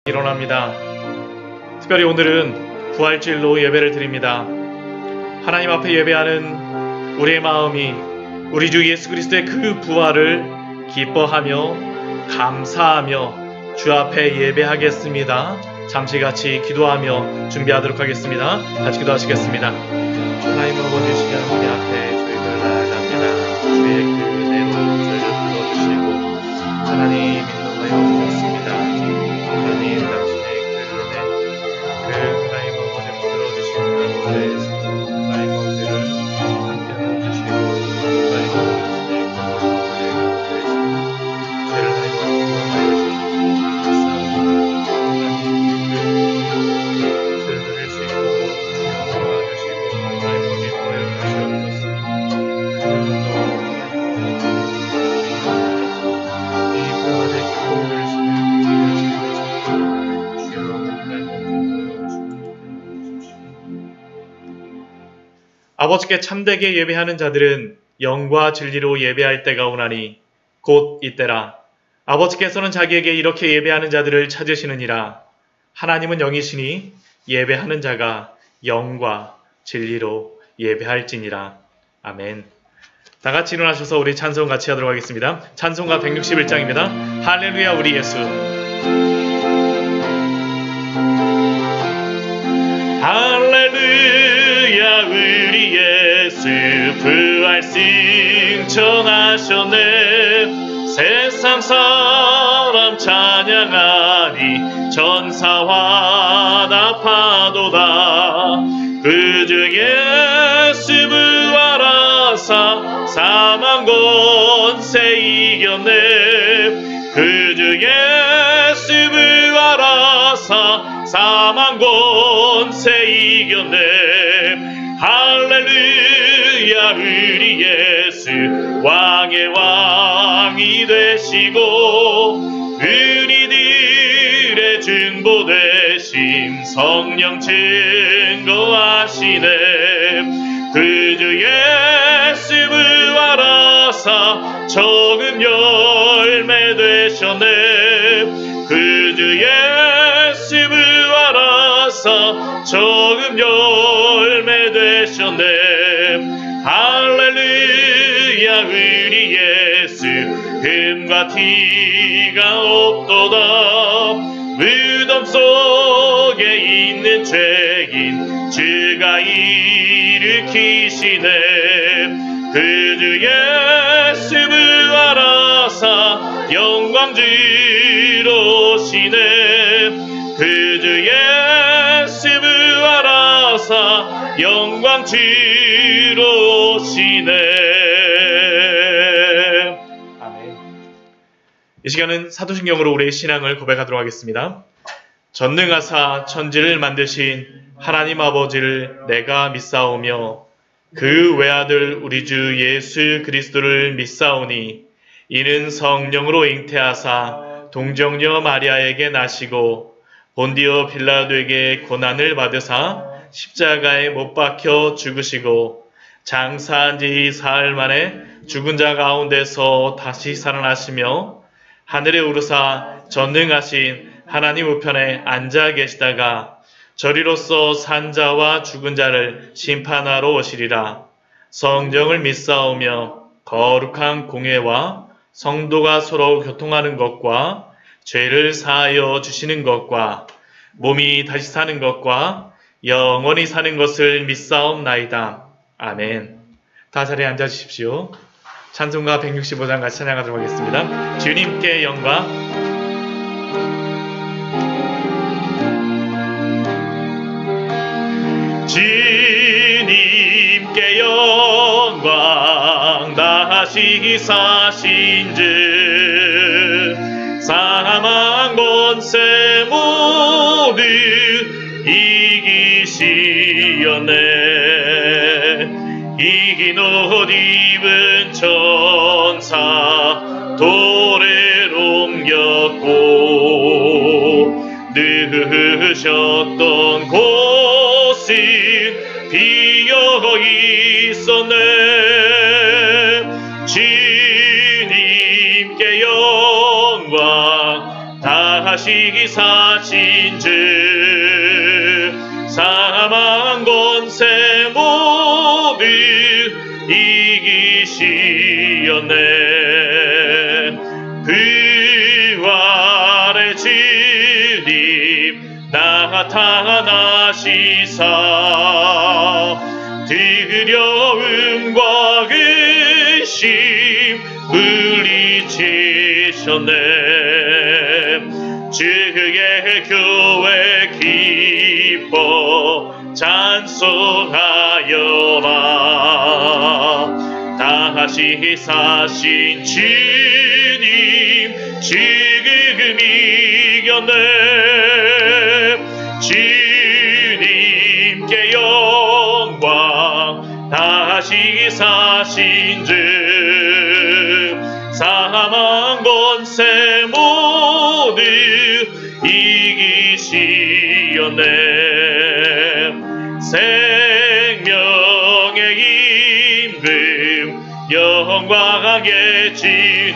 일어납니다. 특별히 오늘은 부활주일로 예배를 드립니다. 하나님 앞에 예배하는 우리의 마음이 우리 주 예수 그리스도의 그 부활을 기뻐하며 감사하며 주 앞에 예배하겠습니다. 잠시 같이 기도하며 준비하도록 하겠습니다. 같이 기도하시겠습니다. 하나님 아버지, 시간 우리 앞에 저희들 나아갑니다. 주의 그 은혜로 저희를 불러주시고 하나님 인도하여 주셨습니다. 하나님 당신의 그 은혜, 그 하나님 아버지 들어주시는 가운데에서 하나님 아버지를 함께 해주시고 하나님 당신의 그 은혜 가운데에서 저희를 하나님 아버지 감사합니다. 하나님 그 저희를 드릴 수 있도록 주여 도와주시고 하나님 아버지 보여 주시옵소서. 아버지께 참되게 예배하는 자들은 영과 진리로 예배할 때가 오나니 곧 이때라. 아버지께서는 자기에게 이렇게 예배하는 자들을 찾으시느니라. 하나님은 영이시니 예배하는 자가 영과 진리로 예배할지니라. 아멘. 다 같이 일어나셔서 우리 찬송 같이 하도록 하겠습니다. 찬송가 161장입니다. 할렐루야 우리 예수. 할렐루야 우리 예수 부활 승천하셨네. 세상 사람 찬양하니 천사와 나파도다. 그주 예수 부활하사 사망 권세 이겼네. 그주 예수 부활하사 사망 권세 이겼네. 할렐루야 우리 예수 왕의 왕이 되시고 우리들의 중보 되심 성령 증거하시네. 그주 예수 부활하사 적은 열매 되셨네. 그주 예수 부활하사 적은 열매 되셨네. 할렐루야 우리 예수 흠과 티가 없도다. 무덤 속에 있는 죄인 주가 일으키시네. 그주 예수 부활하사 영광 주로시네. 그주 예수 부활하사 영광 주로시네. 아멘. 이 시간은 사도신경으로 우리의 신앙을 고백하도록 하겠습니다. 전능하사 천지를 만드신 하나님 아버지를 내가 믿사오며 그 외아들 우리 주 예수 그리스도를 믿사오니 이는 성령으로 잉태하사 동정녀 마리아에게 나시고 본디오 빌라도에게 고난을 받으사 십자가에 못 박혀 죽으시고 장사한 지 사흘 만에 죽은 자 가운데서 다시 살아나시며 하늘에 오르사 전능하신 하나님 우편에 앉아 계시다가 저리로서 산 자와 죽은 자를 심판하러 오시리라. 성령을 믿사오며 거룩한 공회와 성도가 서로 교통하는 것과 죄를 사하여 주시는 것과 몸이 다시 사는 것과 영원히 사는 것을 믿사옵나이다. 아멘. 다 자리에 앉아 주십시오. 찬송가 165장 같이 찬양하도록 하겠습니다. 주님께 영광. 주님께 영광 다시 사신즉 사망 권세 모두 이기시었네. 이긴 옷 입은 천사 돌을 옮겼고 누우셨던 곳은 비어 있었네. 주님께 영광 다시 사신즉 사망 권세 모두 이기시었네. 부활의 주님 나타나시사 두려움과 의심 물리치셨네. 주의 교회 기뻐 찬송하여라. 다시 사신 주님 지금 이겼네. 주님께 영광. 다시 사신즉 사망 권세 모두 이기시었네. 생명의 임금 영광의 주님,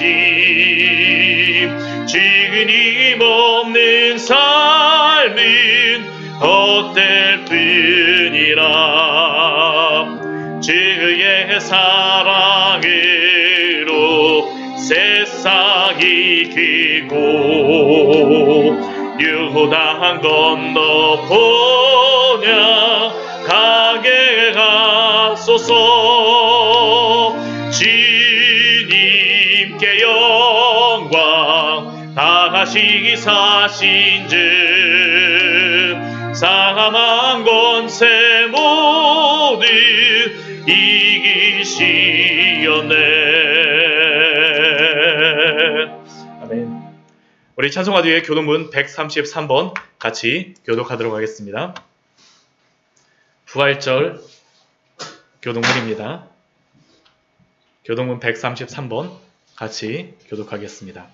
주님 없는 삶은 헛될 뿐이라. 주의 사랑으로 세상이 이기고 요단 건너 번역하게 하소서. 주님께 영광. 다시 사신즉 사망 권세 모두 이기시었네. 아멘. 우리 찬송가 뒤에 교동문 133번 같이 교독하도록 하겠습니다. 부활절 교동문입니다. 교동문 133번 같이 교독하겠습니다.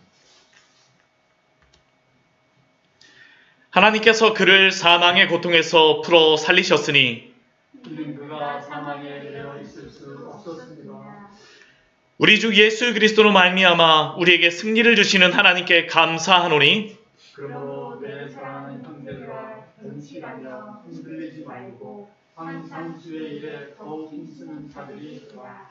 하나님께서 그를 사망의 고통에서 풀어 살리셨으니 그가 사망에 내려 있을 수 없었습니다. 우리 주 예수 그리스도로 말미암아 우리에게 승리를 주시는 하나님께 감사하노니 그러므로 내 사랑하는 형제들아 근실하며 흔들리지 말고 항상 주의 일에 더욱 힘쓰는 자들이 있으라.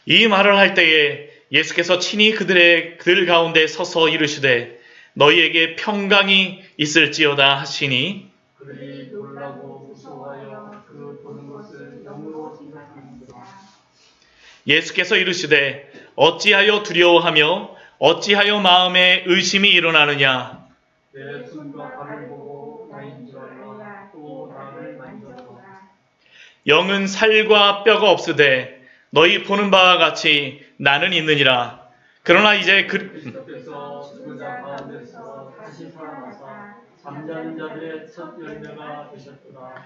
이 말을 할 때에 예수께서 친히 그들 가운데 서서 이르시되 너희에게 평강이 있을지어다 하시니 그들이 놀라고 무서워하여 그 보는 것을 영으로 생각하는구나. 예수께서 이르시되 어찌하여 두려워하며 어찌하여 마음에 의심이 일어나느냐. 내 손과 발을 보고 나인 줄 알라. 또 나를 만져보라. 영은 살과 뼈가 없으되 너희 보는 바와 같이 나는 있느니라. 그러나 이제 그리스도께서 죽은 자 가운데서 다시 살아나사 잠자는 자들의 첫 열매가 되셨도다.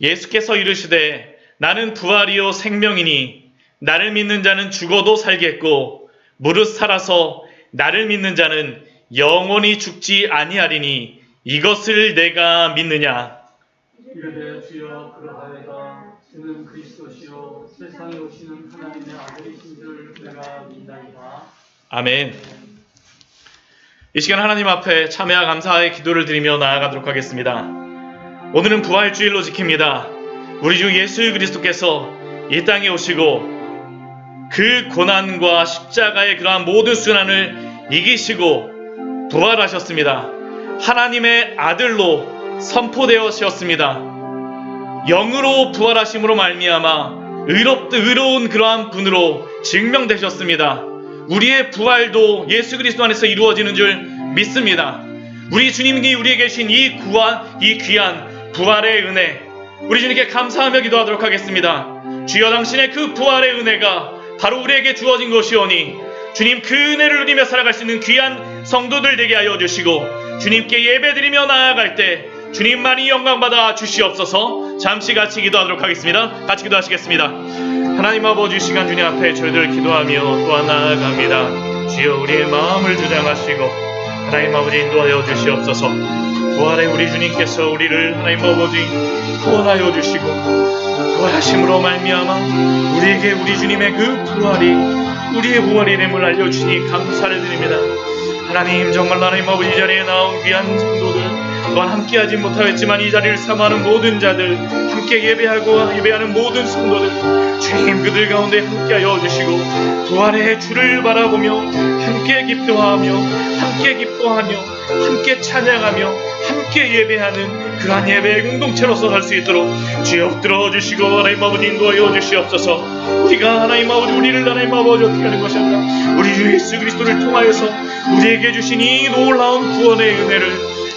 예수께서 이르시되 나는 부활이요 생명이니 나를 믿는 자는 죽어도 살겠고 무릇 살아서 나를 믿는 자는 영원히 죽지 아니하리니 이것을 내가 믿느냐. 이르되 주여 그러하여다. 주는 그리스도시요 세상에 오시는 하나님의 아들이신 줄 내가 믿나이다. 아멘. 이 시간 하나님 앞에 참회와 감사의 기도를 드리며 나아가도록 하겠습니다. 오늘은 부활주일로 지킵니다. 우리 주 예수 그리스도께서 이 땅에 오시고 그 고난과 십자가의 그러한 모든 순환을 이기시고 부활하셨습니다. 하나님의 아들로 선포되었습니다. 영으로 부활하심으로 말미암아 의로운 그러한 분으로 증명되셨습니다. 우리의 부활도 예수 그리스도 안에서 이루어지는 줄 믿습니다. 우리 주님이 우리에게 주신 이 귀한 부활의 은혜, 우리 주님께 감사하며 기도하도록 하겠습니다. 주여 당신의 그 부활의 은혜가 바로 우리에게 주어진 것이오니 주님 그 은혜를 누리며 살아갈 수 있는 귀한 성도들 되게 하여 주시고 주님께 예배드리며 나아갈 때 주님만이 영광받아 주시옵소서. 잠시 같이 기도하도록 하겠습니다. 같이 기도하시겠습니다. 하나님 아버지 시간 주님 앞에 저희들 기도하며 또한 나아갑니다. 주여 우리의 마음을 주장하시고 하나님 아버지 인도하여 주시옵소서. 부활의 우리 주님께서 우리를 하나님 아버지 구원하여 주시고 부활하심으로 말미암아 우리에게 우리 주님의 그 부활이 우리의 부활이 됨을 알려주시니 감사를 드립니다. 하나님 정말 하나님 아버지 이 자리에 나온 귀한 성도들 또한 함께하지 못하였지만 이 자리를 사모하는 모든 자들 함께 예배하는 모든 성도들 주님 그들 가운데 함께하여 주시고 부활의 주를 바라보며 함께 기뻐하며 함께 찬양하며 함께 예배하는 그러한 예배의 공동체로서 살 수 있도록 주여 붙들어 주시고 하나님 아버지 인도하여 주시옵소서. 우리가 하나님 아버지 우리를 하나님 아버지 어떻게 하는 것이 아니라 우리 주 예수 그리스도를 통하여서 우리에게 주신 이 놀라운 구원의 은혜를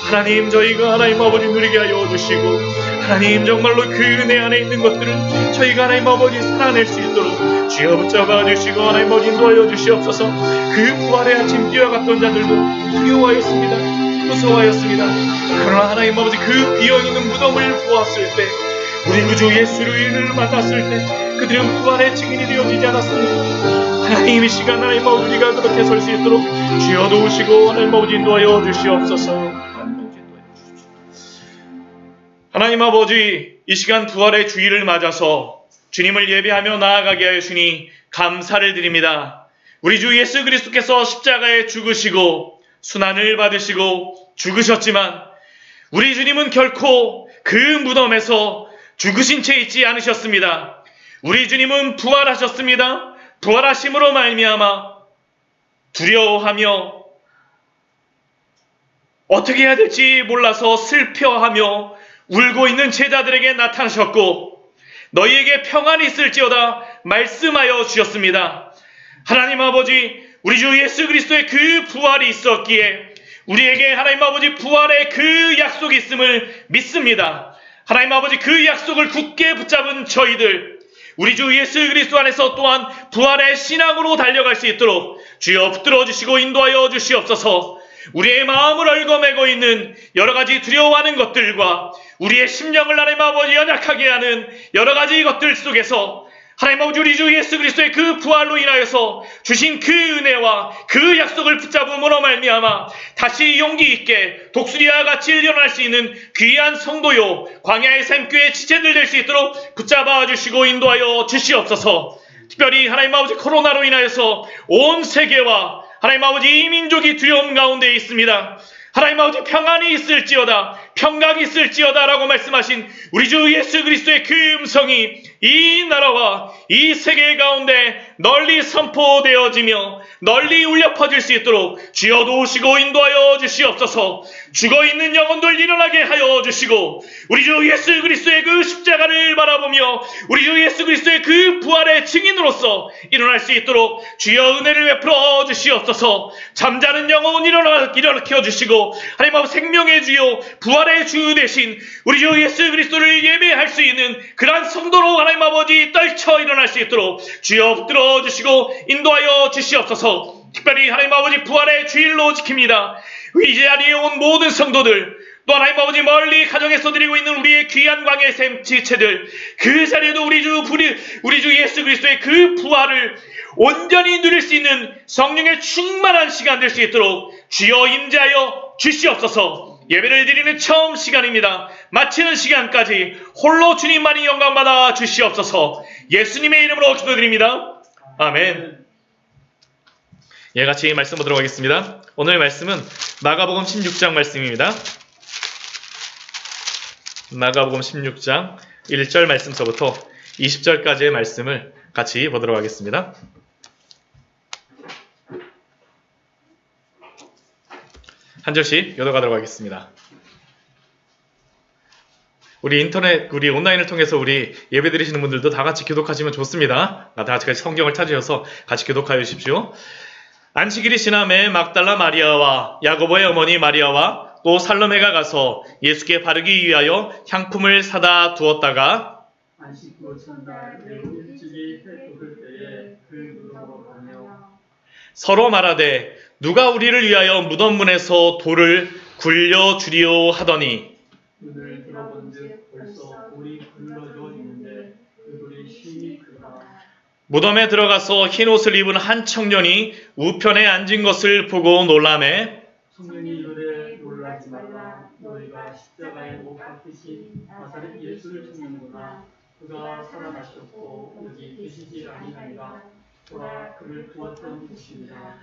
하나님 저희가 하나님 아버지 누리게 하여 주시고 하나님 정말로 그 은혜 안에 있는 것들을 저희가 하나님 아버지 살아낼 수 있도록 주여 붙잡아 주시고 하나님 아버지 인도하여 주시옵소서. 그 부활의 아침 뛰어갔던 자들도 두려워하였습니다. 무서워하였습니다. 그러나 하나님 아버지 그 비어있는 무덤을 보았을 때 우리 구주 예수를 만났을 때 그들은 부활의 증인이 되어지지 않았습니까? 하나님 이 시간 하나님 아버지 우리가 그렇게 설 수 있도록 주여 도우시고 하나님 아버지 인도하여 주시옵소서. 하나님 아버지 이 시간 부활의 주일을 맞아서 주님을 예배하며 나아가게 하시니 감사를 드립니다. 우리 주 예수 그리스도께서 십자가에 죽으시고 순환을 받으시고 죽으셨지만 우리 주님은 결코 그 무덤에서 죽으신 채 있지 않으셨습니다. 우리 주님은 부활하셨습니다. 부활하심으로 말미암아 두려워하며 어떻게 해야 될지 몰라서 슬퍼하며 울고 있는 제자들에게 나타나셨고 너희에게 평안이 있을지어다 말씀하여 주셨습니다. 하나님 아버지 우리 주 예수 그리스도의 그 부활이 있었기에 우리에게 하나님 아버지 부활의 그 약속이 있음을 믿습니다. 하나님 아버지 그 약속을 굳게 붙잡은 저희들 우리 주 예수 그리스도 안에서 또한 부활의 신앙으로 달려갈 수 있도록 주여 붙들어 주시고 인도하여 주시옵소서. 우리의 마음을 얽어매고 있는 여러가지 두려워하는 것들과 우리의 심령을 하나님 아버지 연약하게 하는 여러가지 것들 속에서 하나님 아버지 우리 주 예수 그리스도의 그 부활로 인하여서 주신 그 은혜와 그 약속을 붙잡음으로 말미암아 다시 용기 있게 독수리와 같이 일어날 수 있는 귀한 성도요 광야의 샘교의 지체들 될 수 있도록 붙잡아 주시고 인도하여 주시옵소서. 특별히 하나님 아버지 코로나로 인하여서 온 세계와 하나님 아버지 이 민족이 두려움 가운데 있습니다. 하나님 아버지 평안이 있을지어다 평강이 있을지어다 라고 말씀하신 우리 주 예수 그리스도의 그 음성이 이 나라와 이 세계 가운데 널리 선포되어지며 널리 울려 퍼질 수 있도록 주여 도우시고 인도하여 주시옵소서. 죽어있는 영혼들 일어나게 하여 주시고 우리 주 예수 그리스도의 그 십자가를 바라보며 우리 주 예수 그리스도의 그 부활의 증인으로서 일어날 수 있도록 주여 은혜를 베풀어 주시옵소서. 잠자는 영혼 일어나켜 주시고 하나님 아버지 생명의 주요 부활의 주 대신 우리 주 예수 그리스도를 예배할 수 있는 그러한 성도로 하나님 아버지 떨쳐 일어날 수 있도록 주여 붙들어 주시고 인도하여 주시옵소서. 특별히 하나님 아버지 부활의 주일로 지킵니다. 이 자리에 온 모든 성도들 또 하나님 아버지 멀리 가정에서 드리고 있는 우리의 귀한 광야의 샘 지체들 그 자리에도 우리 주 예수 그리스도의 그 부활을 온전히 누릴 수 있는 성령의 충만한 시간 될 수 있도록 주여 임재하여 주시옵소서. 예배를 드리는 처음 시간입니다. 마치는 시간까지 홀로 주님만이 영광받아 주시옵소서. 예수님의 이름으로 기도드립니다. 아멘. 예, 같이 말씀 보도록 하겠습니다. 오늘 말씀은 마가복음 16장 말씀입니다. 마가복음 16장 1절 말씀서부터 20절까지의 말씀을 같이 보도록 하겠습니다. 한 절씩 읽어가도록 하겠습니다. 우리 온라인을 통해서 우리 예배 드리시는 분들도 다 같이 교독하시면 좋습니다. 다 같이 성경을 찾으셔서 같이 교독하여 주십시오. 안식일이 지남에 막달라 마리아와 야고보의 어머니 마리아와 또 살로메가 가서 예수께 바르기 위하여 향품을 사다 두었다가 안식 후 첫날 매우 일찍이 해 돋을 때에 그 무덤으로 가며 서로 말하되 누가 우리를 위하여 무덤 문에서 돌을 굴려주리오 하더니 눈을 들어본즉 벌써 돌이 굴러져 있는데 그 돌이 심히 크다. 무덤에 들어가서 흰 옷을 입은 한 청년이 우편에 앉은 것을 보고 놀라매 청년이 이르되 놀라지 말라. 너희가 십자가에 못 박히신 나사렛 예수를 찾는구나. 그가 살아나셨고 여기 계시지 아니하니라. 보라 그를 두었던 곳입니다.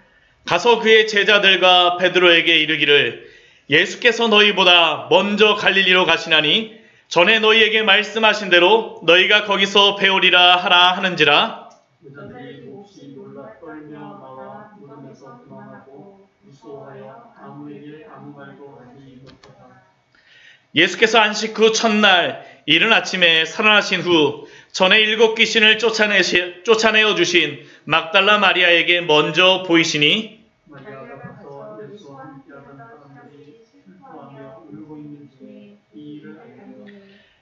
가서 그의 제자들과 베드로에게 이르기를 예수께서 너희보다 먼저 갈릴리로 가시나니 전에 너희에게 말씀하신 대로 너희가 거기서 배우리라 하라 하는지라. 여자들이 몹시 놀라 떨며 나와 무덤에서 그만하고 무서워하여 아무에게 아무 말도 하지 못하다. 예수께서 안식 후 첫날 이른 아침에 살아나신 후 전에 7 귀신을 쫓아내어 주신 막달라 마리아에게 먼저 보이시니 마리아가 가서 예수와 함께하던 사람들이 슬퍼하며 울고 있는 중에 이 일을 알게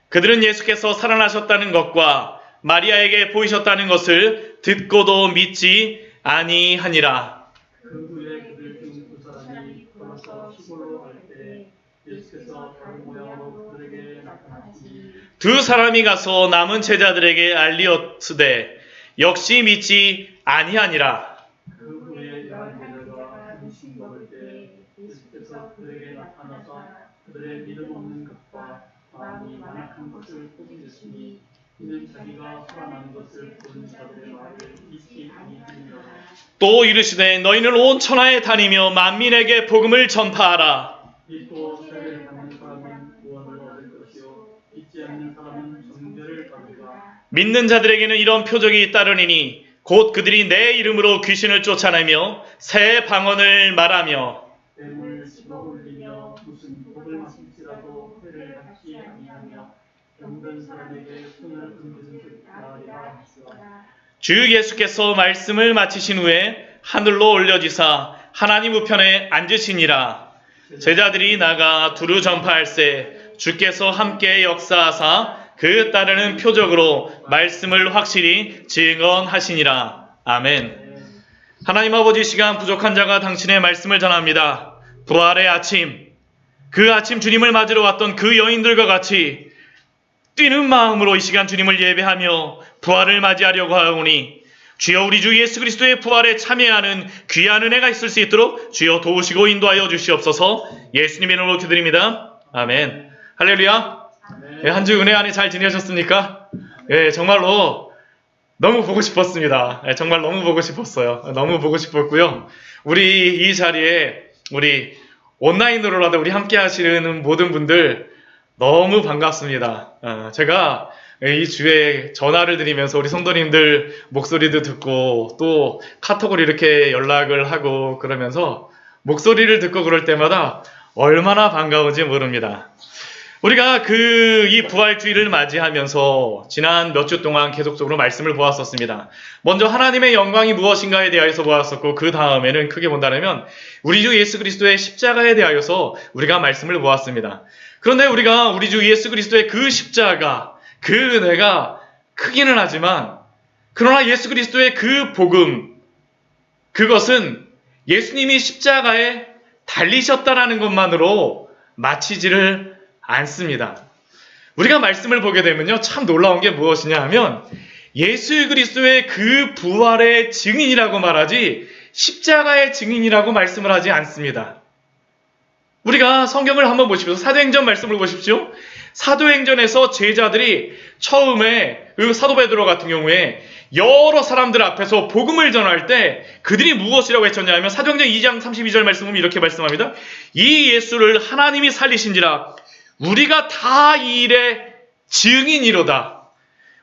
그들은 예수께서 살아나셨다는 것과 마리아에게 보이셨다는 것을 듣고도 믿지 아니하니라. 그 후에 그들 중 2 사람이 걸어서 시골로 갈 때 예수께서 다른 모양으로 그들에게 나타나시니 2 사람이 가서 남은 제자들에게 알리었으되 역시 믿지 아니하니라. 그 후에 11제자가 음식 먹을 때 예수께서 그들에게 나타나서 그들의 믿음 없는 것과 마음이 완악한 것을 꾸짖으시니 이는 자기가 살아나는 것을 본 자들의 말을 믿지 아니하니라. 또 이르시되 너희는 온 천하에 다니며 만민에게 복음을 전파하라. 믿고 세례를 받는 사람은 구원을 얻을 것이요 믿지 않는 사람은 정죄를 받으리라. 믿는 자들에게는 이런 표적이 따르니니 곧 그들이 내 이름으로 귀신을 쫓아내며 새 방언을 말하며 뱀을 씹어 올리며 무슨 독을 마실지라도 해를 받지 아니하며 병든 사람에게 손을 얹은 나으리라 하시라. 주 예수께서 말씀을 마치신 후에 하늘로 올려지사 하나님 우편에 앉으시니라. 제자들이 나가 두루 전파할세 주께서 함께 역사하사 그 따르는 표적으로 말씀을 확실히 증언하시니라. 아멘. 하나님 아버지, 시간 부족한 자가 당신의 말씀을 전합니다. 부활의 아침, 그 아침 주님을 맞으러 왔던 그 여인들과 같이 뛰는 마음으로 이 시간 주님을 예배하며 부활을 맞이하려고 하오니 주여 우리 주 예수 그리스도의 부활에 참여하는 귀한 은혜가 있을 수 있도록 주여 도우시고 인도하여 주시옵소서. 예수님의 이름으로 기도드립니다. 아멘. 할렐루야. 한 주 은혜 안에 잘 지내셨습니까? 정말로 너무 보고 싶었습니다. 정말 너무 보고 싶었어요. 너무 보고 싶었고요. 우리 이 자리에 우리 온라인으로라도 우리 함께 하시는 모든 분들 너무 반갑습니다. 제가 이 주에 전화를 드리면서 우리 성도님들 목소리도 듣고 또 카톡으로 이렇게 연락을 하고 그러면서 목소리를 듣고 그럴 때마다 얼마나 반가운지 모릅니다. 우리가 이 부활주의를 맞이하면서 지난 몇 주 동안 계속적으로 말씀을 보았었습니다. 먼저 하나님의 영광이 무엇인가에 대하여서 보았었고 그 다음에는 크게 본다면 우리 주 예수 그리스도의 십자가에 대하여서 우리가 말씀을 보았습니다. 그런데 우리가 우리 주 예수 그리스도의 그 십자가, 그 은혜가 크기는 하지만 그러나 예수 그리스도의 그 복음, 그것은 예수님이 십자가에 달리셨다라는 것만으로 마치지를 않습니다. 우리가 말씀을 보게 되면요, 참 놀라운 게 무엇이냐 하면 예수 그리스도의 그 부활의 증인이라고 말하지 십자가의 증인이라고 말씀을 하지 않습니다. 우리가 성경을 한번 보십시오. 사도행전 말씀을 보십시오. 사도행전에서 제자들이 처음에 그 사도 베드로 같은 경우에 여러 사람들 앞에서 복음을 전할 때 그들이 무엇이라고 했었냐 하면 사도행전 2장 32절 말씀은 이렇게 말씀합니다. 이 예수를 하나님이 살리신지라 우리가 다 이 일의 증인이로다.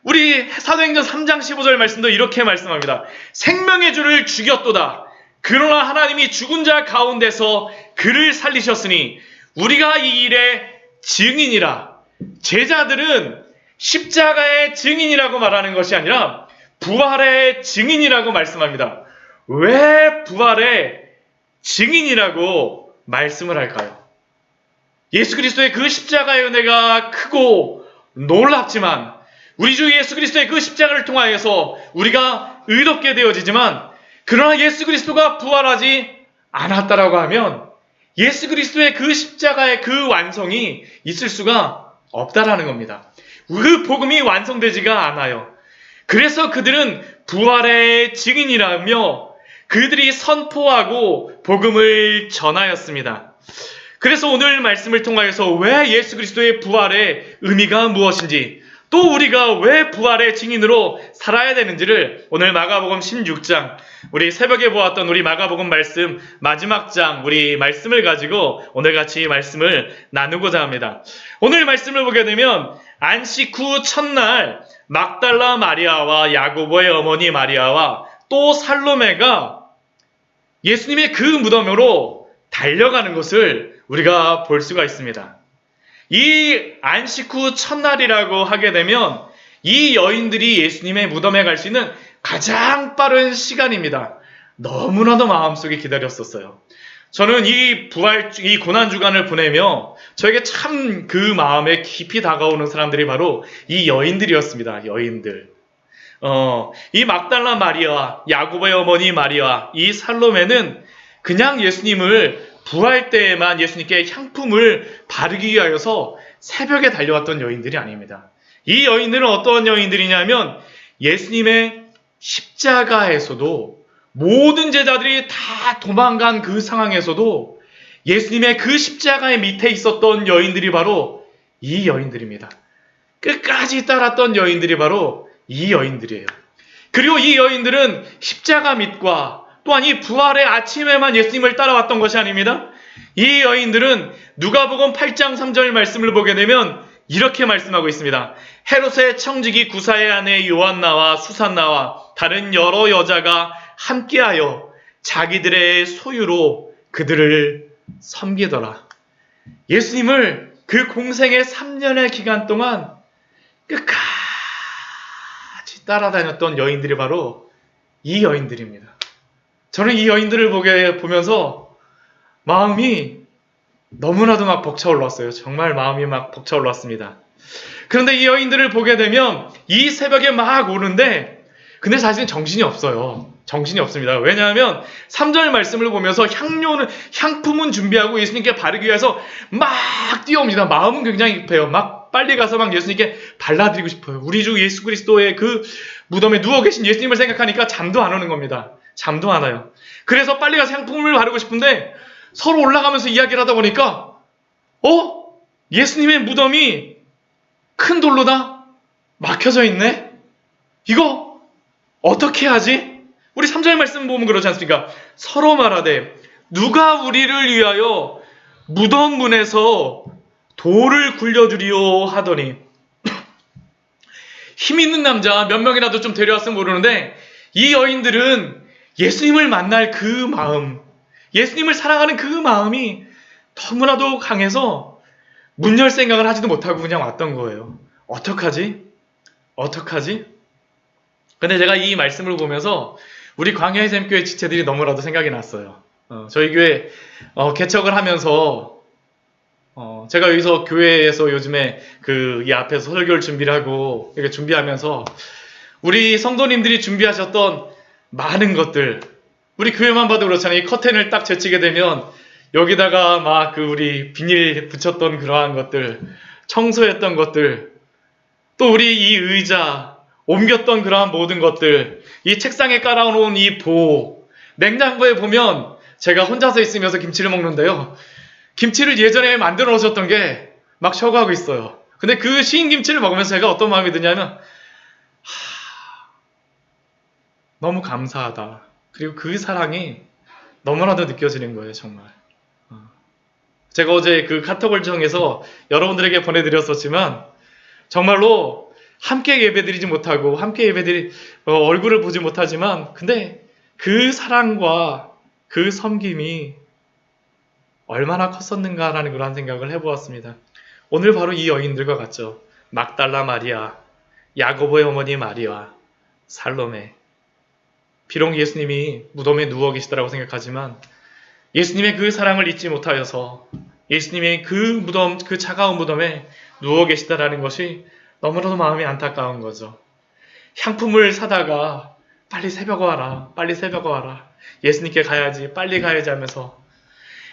우리 사도행전 3장 15절 말씀도 이렇게 말씀합니다. 생명의 주를 죽였도다. 그러나 하나님이 죽은 자 가운데서 그를 살리셨으니 우리가 이 일의 증인이라. 제자들은 십자가의 증인이라고 말하는 것이 아니라 부활의 증인이라고 말씀합니다. 왜 부활의 증인이라고 말씀을 할까요? 예수 그리스도의 그 십자가의 은혜가 크고 놀랍지만 우리 주 예수 그리스도의 그 십자가를 통하여서 우리가 의롭게 되어지지만 그러나 예수 그리스도가 부활하지 않았다라고 하면 예수 그리스도의 그 십자가의 그 완성이 있을 수가 없다라는 겁니다. 그 복음이 완성되지가 않아요. 그래서 그들은 부활의 증인이라며 그들이 선포하고 복음을 전하였습니다. 그래서 오늘 말씀을 통하여서 왜 예수 그리스도의 부활의 의미가 무엇인지 또 우리가 왜 부활의 증인으로 살아야 되는지를 오늘 마가복음 16장, 우리 새벽에 보았던 우리 마가복음 말씀 마지막 장, 우리 말씀을 가지고 오늘 같이 말씀을 나누고자 합니다. 오늘 말씀을 보게 되면 안식 후 첫날 막달라 마리아와 야고보의 어머니 마리아와 또 살로메가 예수님의 그 무덤으로 달려가는 것을 우리가 볼 수가 있습니다. 이 안식 후 첫날이라고 하게 되면 이 여인들이 예수님의 무덤에 갈 수 있는 가장 빠른 시간입니다. 너무나도 마음속에 기다렸었어요. 저는 이 고난주간을 보내며 저에게 참 그 마음에 깊이 다가오는 사람들이 바로 이 여인들이었습니다. 여인들. 이 막달라 마리아, 야고보의 어머니 마리아, 이 살로메는 그냥 예수님을 부활 때에만 예수님께 향품을 바르기 위하여서 새벽에 달려왔던 여인들이 아닙니다. 이 여인들은 어떤 여인들이냐면 예수님의 십자가에서도 모든 제자들이 다 도망간 그 상황에서도 예수님의 그 십자가의 밑에 있었던 여인들이 바로 이 여인들입니다. 끝까지 따랐던 여인들이 바로 이 여인들이에요. 그리고 이 여인들은 십자가 밑과 또한 이 부활의 아침에만 예수님을 따라왔던 것이 아닙니다. 이 여인들은 누가복음 8장 3절 말씀을 보게 되면 이렇게 말씀하고 있습니다. 헤롯의 청지기 구사의 아내 요한나와 수산나와 다른 여러 여자가 함께하여 자기들의 소유로 그들을 섬기더라. 예수님을 그 공생의 3년의 기간 동안 끝까지 따라다녔던 여인들이 바로 이 여인들입니다. 저는 이 여인들을 보면서 마음이 너무나도 막 벅차올랐어요. 정말 마음이 막 벅차올랐습니다. 그런데 이 여인들을 보게 되면 이 새벽에 막 오는데 근데 사실은 정신이 없어요. 정신이 없습니다. 왜냐하면 3절 말씀을 보면서 향품은 준비하고 예수님께 바르기 위해서 막 뛰어옵니다. 마음은 굉장히 급해요. 막 빨리 가서 막 예수님께 발라드리고 싶어요. 우리 주 예수 그리스도의 그 무덤에 누워 계신 예수님을 생각하니까 잠도 안 오는 겁니다. 잠도 안 와요. 그래서 빨리 가서 향품을 바르고 싶은데 서로 올라가면서 이야기를 하다 보니까 예수님의 무덤이 큰 돌로다 막혀져 있네? 이거 어떻게 하지? 우리 3절 말씀 보면 그러지 않습니까? 서로 말하되 누가 우리를 위하여 무덤 문에서 돌을 굴려주리오 하더니 힘 있는 남자 몇 명이라도 좀 데려왔으면 모르는데 이 여인들은 예수님을 만날 그 마음, 예수님을 사랑하는 그 마음이 너무나도 강해서 문 열 생각을 하지도 못하고 그냥 왔던 거예요. 어떡하지? 근데 제가 이 말씀을 보면서 우리 광야의 샘교회 지체들이 너무나도 생각이 났어요. 저희 교회 개척을 하면서 제가 여기서 교회에서 요즘에 이 앞에서 설교를 준비를 하고 이렇게 준비하면서 우리 성도님들이 준비하셨던 많은 것들, 우리 교회만 봐도 그렇잖아요. 이 커튼을 딱 제치게 되면 여기다가 막 우리 비닐 붙였던 그러한 것들, 청소했던 것들, 또 우리 이 의자 옮겼던 그러한 모든 것들, 이 책상에 깔아놓은 이 냉장고에 보면 제가 혼자서 있으면서 김치를 먹는데요. 김치를 예전에 만들어 놓으셨던 게 막 셔가고 있어요. 근데 그 신 김치를 먹으면서 제가 어떤 마음이 드냐면 너무 감사하다. 그리고 그 사랑이 너무나도 느껴지는 거예요, 정말. 제가 어제 그 카톡을 통해서 여러분들에게 보내드렸었지만 정말로 함께 예배드리지 못하고 함께 얼굴을 보지 못하지만 근데 그 사랑과 그 섬김이 얼마나 컸었는가라는 그런 생각을 해보았습니다. 오늘 바로 이 여인들과 같죠. 막달라 마리아, 야고보의 어머니 마리아, 살로메. 비록 예수님이 무덤에 누워 계시다라고 생각하지만 예수님의 그 사랑을 잊지 못하여서 예수님의 그 차가운 무덤에 누워 계시다라는 것이 너무나도 마음이 안타까운 거죠. 향품을 사다가 빨리 새벽 와라, 빨리 새벽 와라. 예수님께 가야지, 빨리 가야지 하면서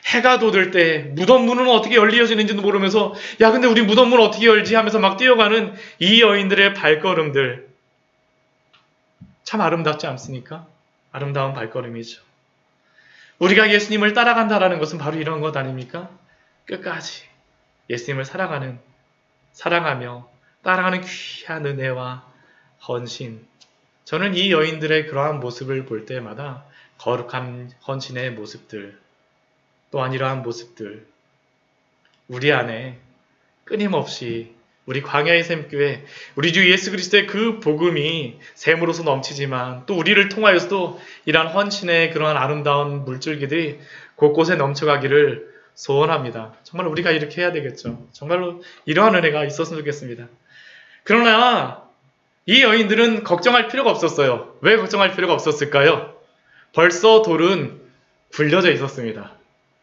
해가 돋을 때 무덤 문은 어떻게 열리어지는지도 모르면서 야 근데 우리 무덤 문 어떻게 열지 하면서 막 뛰어가는 이 여인들의 발걸음들 참 아름답지 않습니까? 아름다운 발걸음이죠. 우리가 예수님을 따라간다라는 것은 바로 이런 것 아닙니까? 끝까지 예수님을 사랑하며 따라가는 귀한 은혜와 헌신. 저는 이 여인들의 그러한 모습을 볼 때마다 거룩한 헌신의 모습들, 또한 이러한 모습들, 우리 안에 끊임없이 우리 광야의 샘교회, 우리 주 예수 그리스도의 그 복음이 샘으로서 넘치지만 또 우리를 통하여서도 이러한 헌신의 그러한 아름다운 물줄기들이 곳곳에 넘쳐가기를 소원합니다. 정말 우리가 이렇게 해야 되겠죠. 정말로 이러한 은혜가 있었으면 좋겠습니다. 그러나 이 여인들은 걱정할 필요가 없었어요. 왜 걱정할 필요가 없었을까요? 벌써 돌은 굴려져 있었습니다.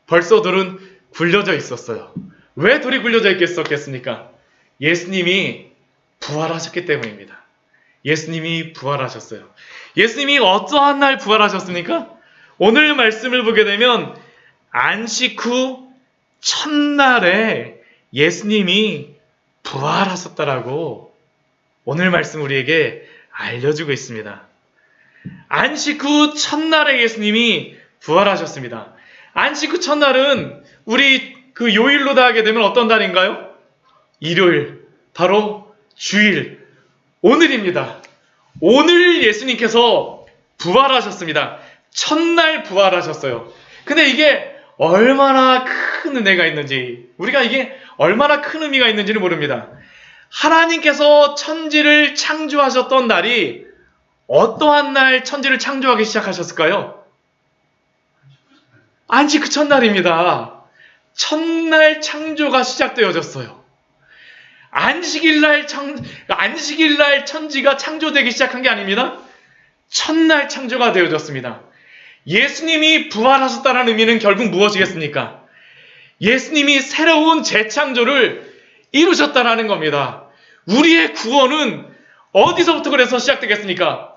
벌써 돌은 굴려져 있었어요. 왜 돌이 굴려져 있겠습니까? 예수님이 부활하셨기 때문입니다. 예수님이 부활하셨어요. 예수님이 어떠한 날 부활하셨습니까? 오늘 말씀을 보게 되면 안식 후 첫날에 예수님이 부활하셨다라고 오늘 말씀 우리에게 알려주고 있습니다. 안식 후 첫날에 예수님이 부활하셨습니다. 안식 후 첫날은 우리 그 요일로 하게 되면 어떤 날인가요? 일요일, 바로 주일, 오늘입니다. 오늘 예수님께서 부활하셨습니다. 첫날 부활하셨어요. 근데 이게 얼마나 큰 은혜가 있는지, 우리가 이게 얼마나 큰 의미가 있는지는 모릅니다. 하나님께서 천지를 창조하셨던 날이 어떠한 날 천지를 창조하기 시작하셨을까요? 안식 그 첫날입니다. 첫날 창조가 시작되어졌어요. 안식일날 천지가 창조되기 시작한 게 아닙니다. 첫날 창조가 되어졌습니다. 예수님이 부활하셨다는 의미는 결국 무엇이겠습니까? 예수님이 새로운 재창조를 이루셨다는 겁니다. 우리의 구원은 어디서부터 그래서 시작되겠습니까?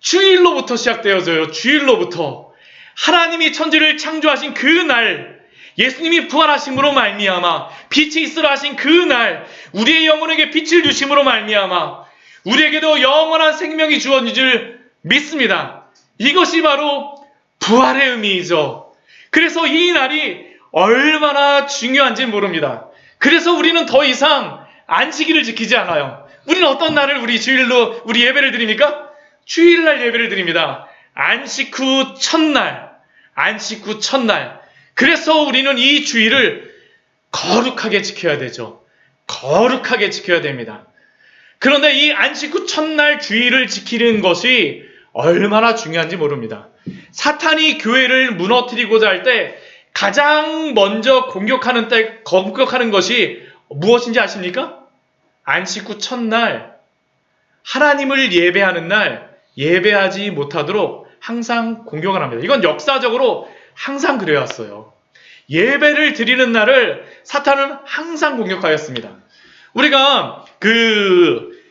주일로부터 시작되어져요. 주일로부터. 하나님이 천지를 창조하신 그 날, 예수님이 부활하심으로 말미암아 빛이 있으라 하신 그 날, 우리의 영혼에게 빛을 주심으로 말미암아 우리에게도 영원한 생명이 주어진 줄 믿습니다. 이것이 바로 부활의 의미이죠. 그래서 이 날이 얼마나 중요한지 모릅니다. 그래서 우리는 더 이상 안식일을 지키지 않아요. 우리는 어떤 날을 우리 주일로 우리 예배를 드립니까? 주일날 예배를 드립니다. 안식 후 첫날. 안식 후 첫날. 그래서 우리는 이 주일을 거룩하게 지켜야 되죠. 거룩하게 지켜야 됩니다. 그런데 이 안식 후 첫날 주일을 지키는 것이 얼마나 중요한지 모릅니다. 사탄이 교회를 무너뜨리고자 할 때 가장 먼저 공격하는 것이 무엇인지 아십니까? 안식 후 첫날, 하나님을 예배하는 날, 예배하지 못하도록 항상 공격을 합니다. 이건 역사적으로 항상 그래왔어요. 예배를 드리는 날을 사탄은 항상 공격하였습니다. 우리가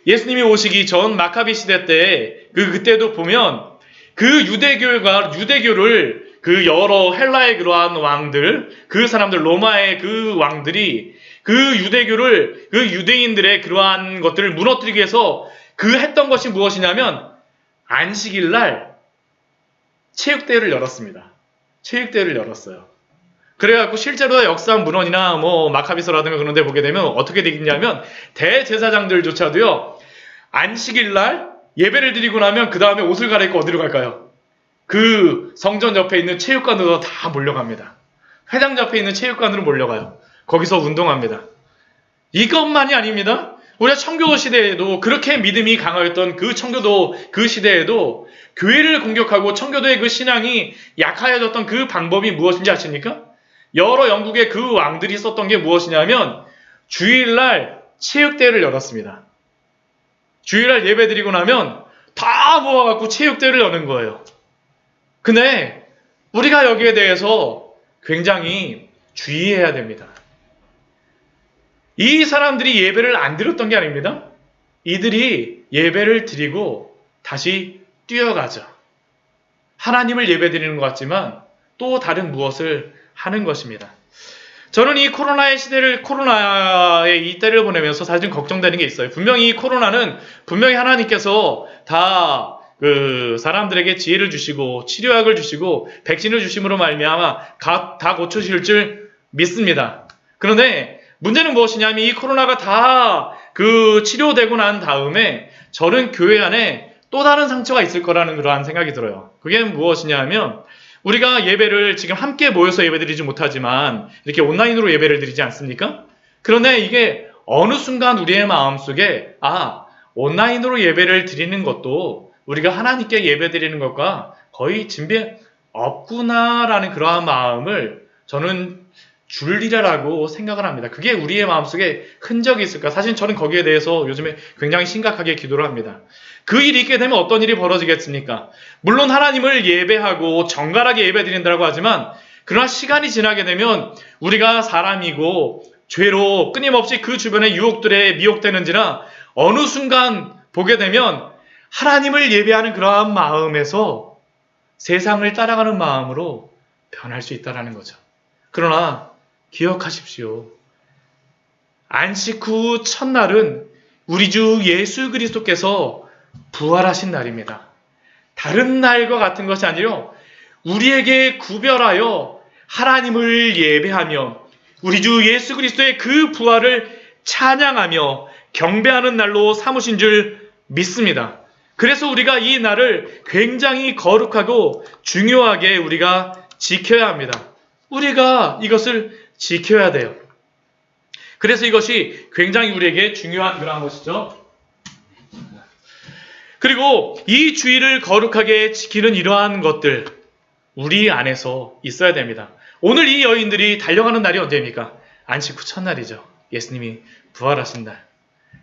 예수님이 오시기 전 마카비 시대 때 그때도 보면 그 유대교를 그 여러 헬라의 그러한 왕들, 그 사람들 로마의 그 왕들이 그 유대교를 그 유대인들의 그러한 것들을 무너뜨리기 위해서 했던 것이 무엇이냐면 안식일 날 체육대회를 열었습니다. 체육대회를 열었어요. 그래갖고 실제로 역사 문헌이나 마카비서라든가 그런 데 보게 되면 어떻게 되겠냐면 대제사장들조차도요 안식일 날 예배를 드리고 나면 그 다음에 옷을 갈아입고 어디로 갈까요? 그 성전 옆에 있는 체육관으로 다 몰려갑니다. 회당 옆에 있는 체육관으로 몰려가요. 거기서 운동합니다. 이것만이 아닙니다. 우리가 청교도 시대에도 그렇게 믿음이 강하였던 그 청교도 그 시대에도 교회를 공격하고 청교도의 그 신앙이 약하여졌던 그 방법이 무엇인지 아십니까? 여러 영국의 그 왕들이 썼던 게 무엇이냐면 주일날 체육대회를 열었습니다. 주일날 예배 드리고 나면 다 모아갖고 체육대회를 여는 거예요. 근데 우리가 여기에 대해서 굉장히 주의해야 됩니다. 이 사람들이 예배를 안 드렸던 게 아닙니다. 이들이 예배를 드리고 다시 뛰어가죠. 하나님을 예배 드리는 것 같지만 또 다른 무엇을 하는 것입니다. 저는 이 코로나의 이 때를 보내면서 사실 좀 걱정되는 게 있어요. 분명히 코로나는 하나님께서 다 사람들에게 지혜를 주시고 치료약을 주시고 백신을 주심으로 말미암아 다 고쳐질 줄 믿습니다. 그런데 문제는 무엇이냐면 이 코로나가 다 치료되고 난 다음에 저는 교회 안에 또 다른 상처가 있을 거라는 그러한 생각이 들어요. 그게 무엇이냐면 우리가 예배를 지금 함께 모여서 예배드리지 못하지만 이렇게 온라인으로 예배를 드리지 않습니까? 그런데 이게 어느 순간 우리의 마음속에 온라인으로 예배를 드리는 것도 우리가 하나님께 예배드리는 것과 거의 진비 없구나라는 그러한 마음을 저는 줄리라라고 생각을 합니다. 그게 우리의 마음속에 흔적이 있을까? 사실 저는 거기에 대해서 요즘에 굉장히 심각하게 기도를 합니다. 그 일이 있게 되면 어떤 일이 벌어지겠습니까? 물론 하나님을 예배하고 정갈하게 예배드린다고 하지만 그러나 시간이 지나게 되면 우리가 사람이고 죄로 끊임없이 그 주변의 유혹들에 미혹되는지라 어느 순간 보게 되면 하나님을 예배하는 그러한 마음에서 세상을 따라가는 마음으로 변할 수 있다는 거죠. 그러나 기억하십시오. 안식 후 첫날은 우리 주 예수 그리스도께서 부활하신 날입니다. 다른 날과 같은 것이 아니라 우리에게 구별하여 하나님을 예배하며 우리 주 예수 그리스도의 그 부활을 찬양하며 경배하는 날로 삼으신 줄 믿습니다. 그래서 우리가 이 날을 굉장히 거룩하고 중요하게 우리가 지켜야 합니다. 우리가 이것을 지켜야 돼요. 그래서 이것이 굉장히 우리에게 중요한 그런 것이죠. 그리고 이 주일을 거룩하게 지키는 이러한 것들 우리 안에서 있어야 됩니다. 오늘 이 여인들이 달려가는 날이 언제입니까? 안식 후 첫날이죠. 예수님이 부활하신 날.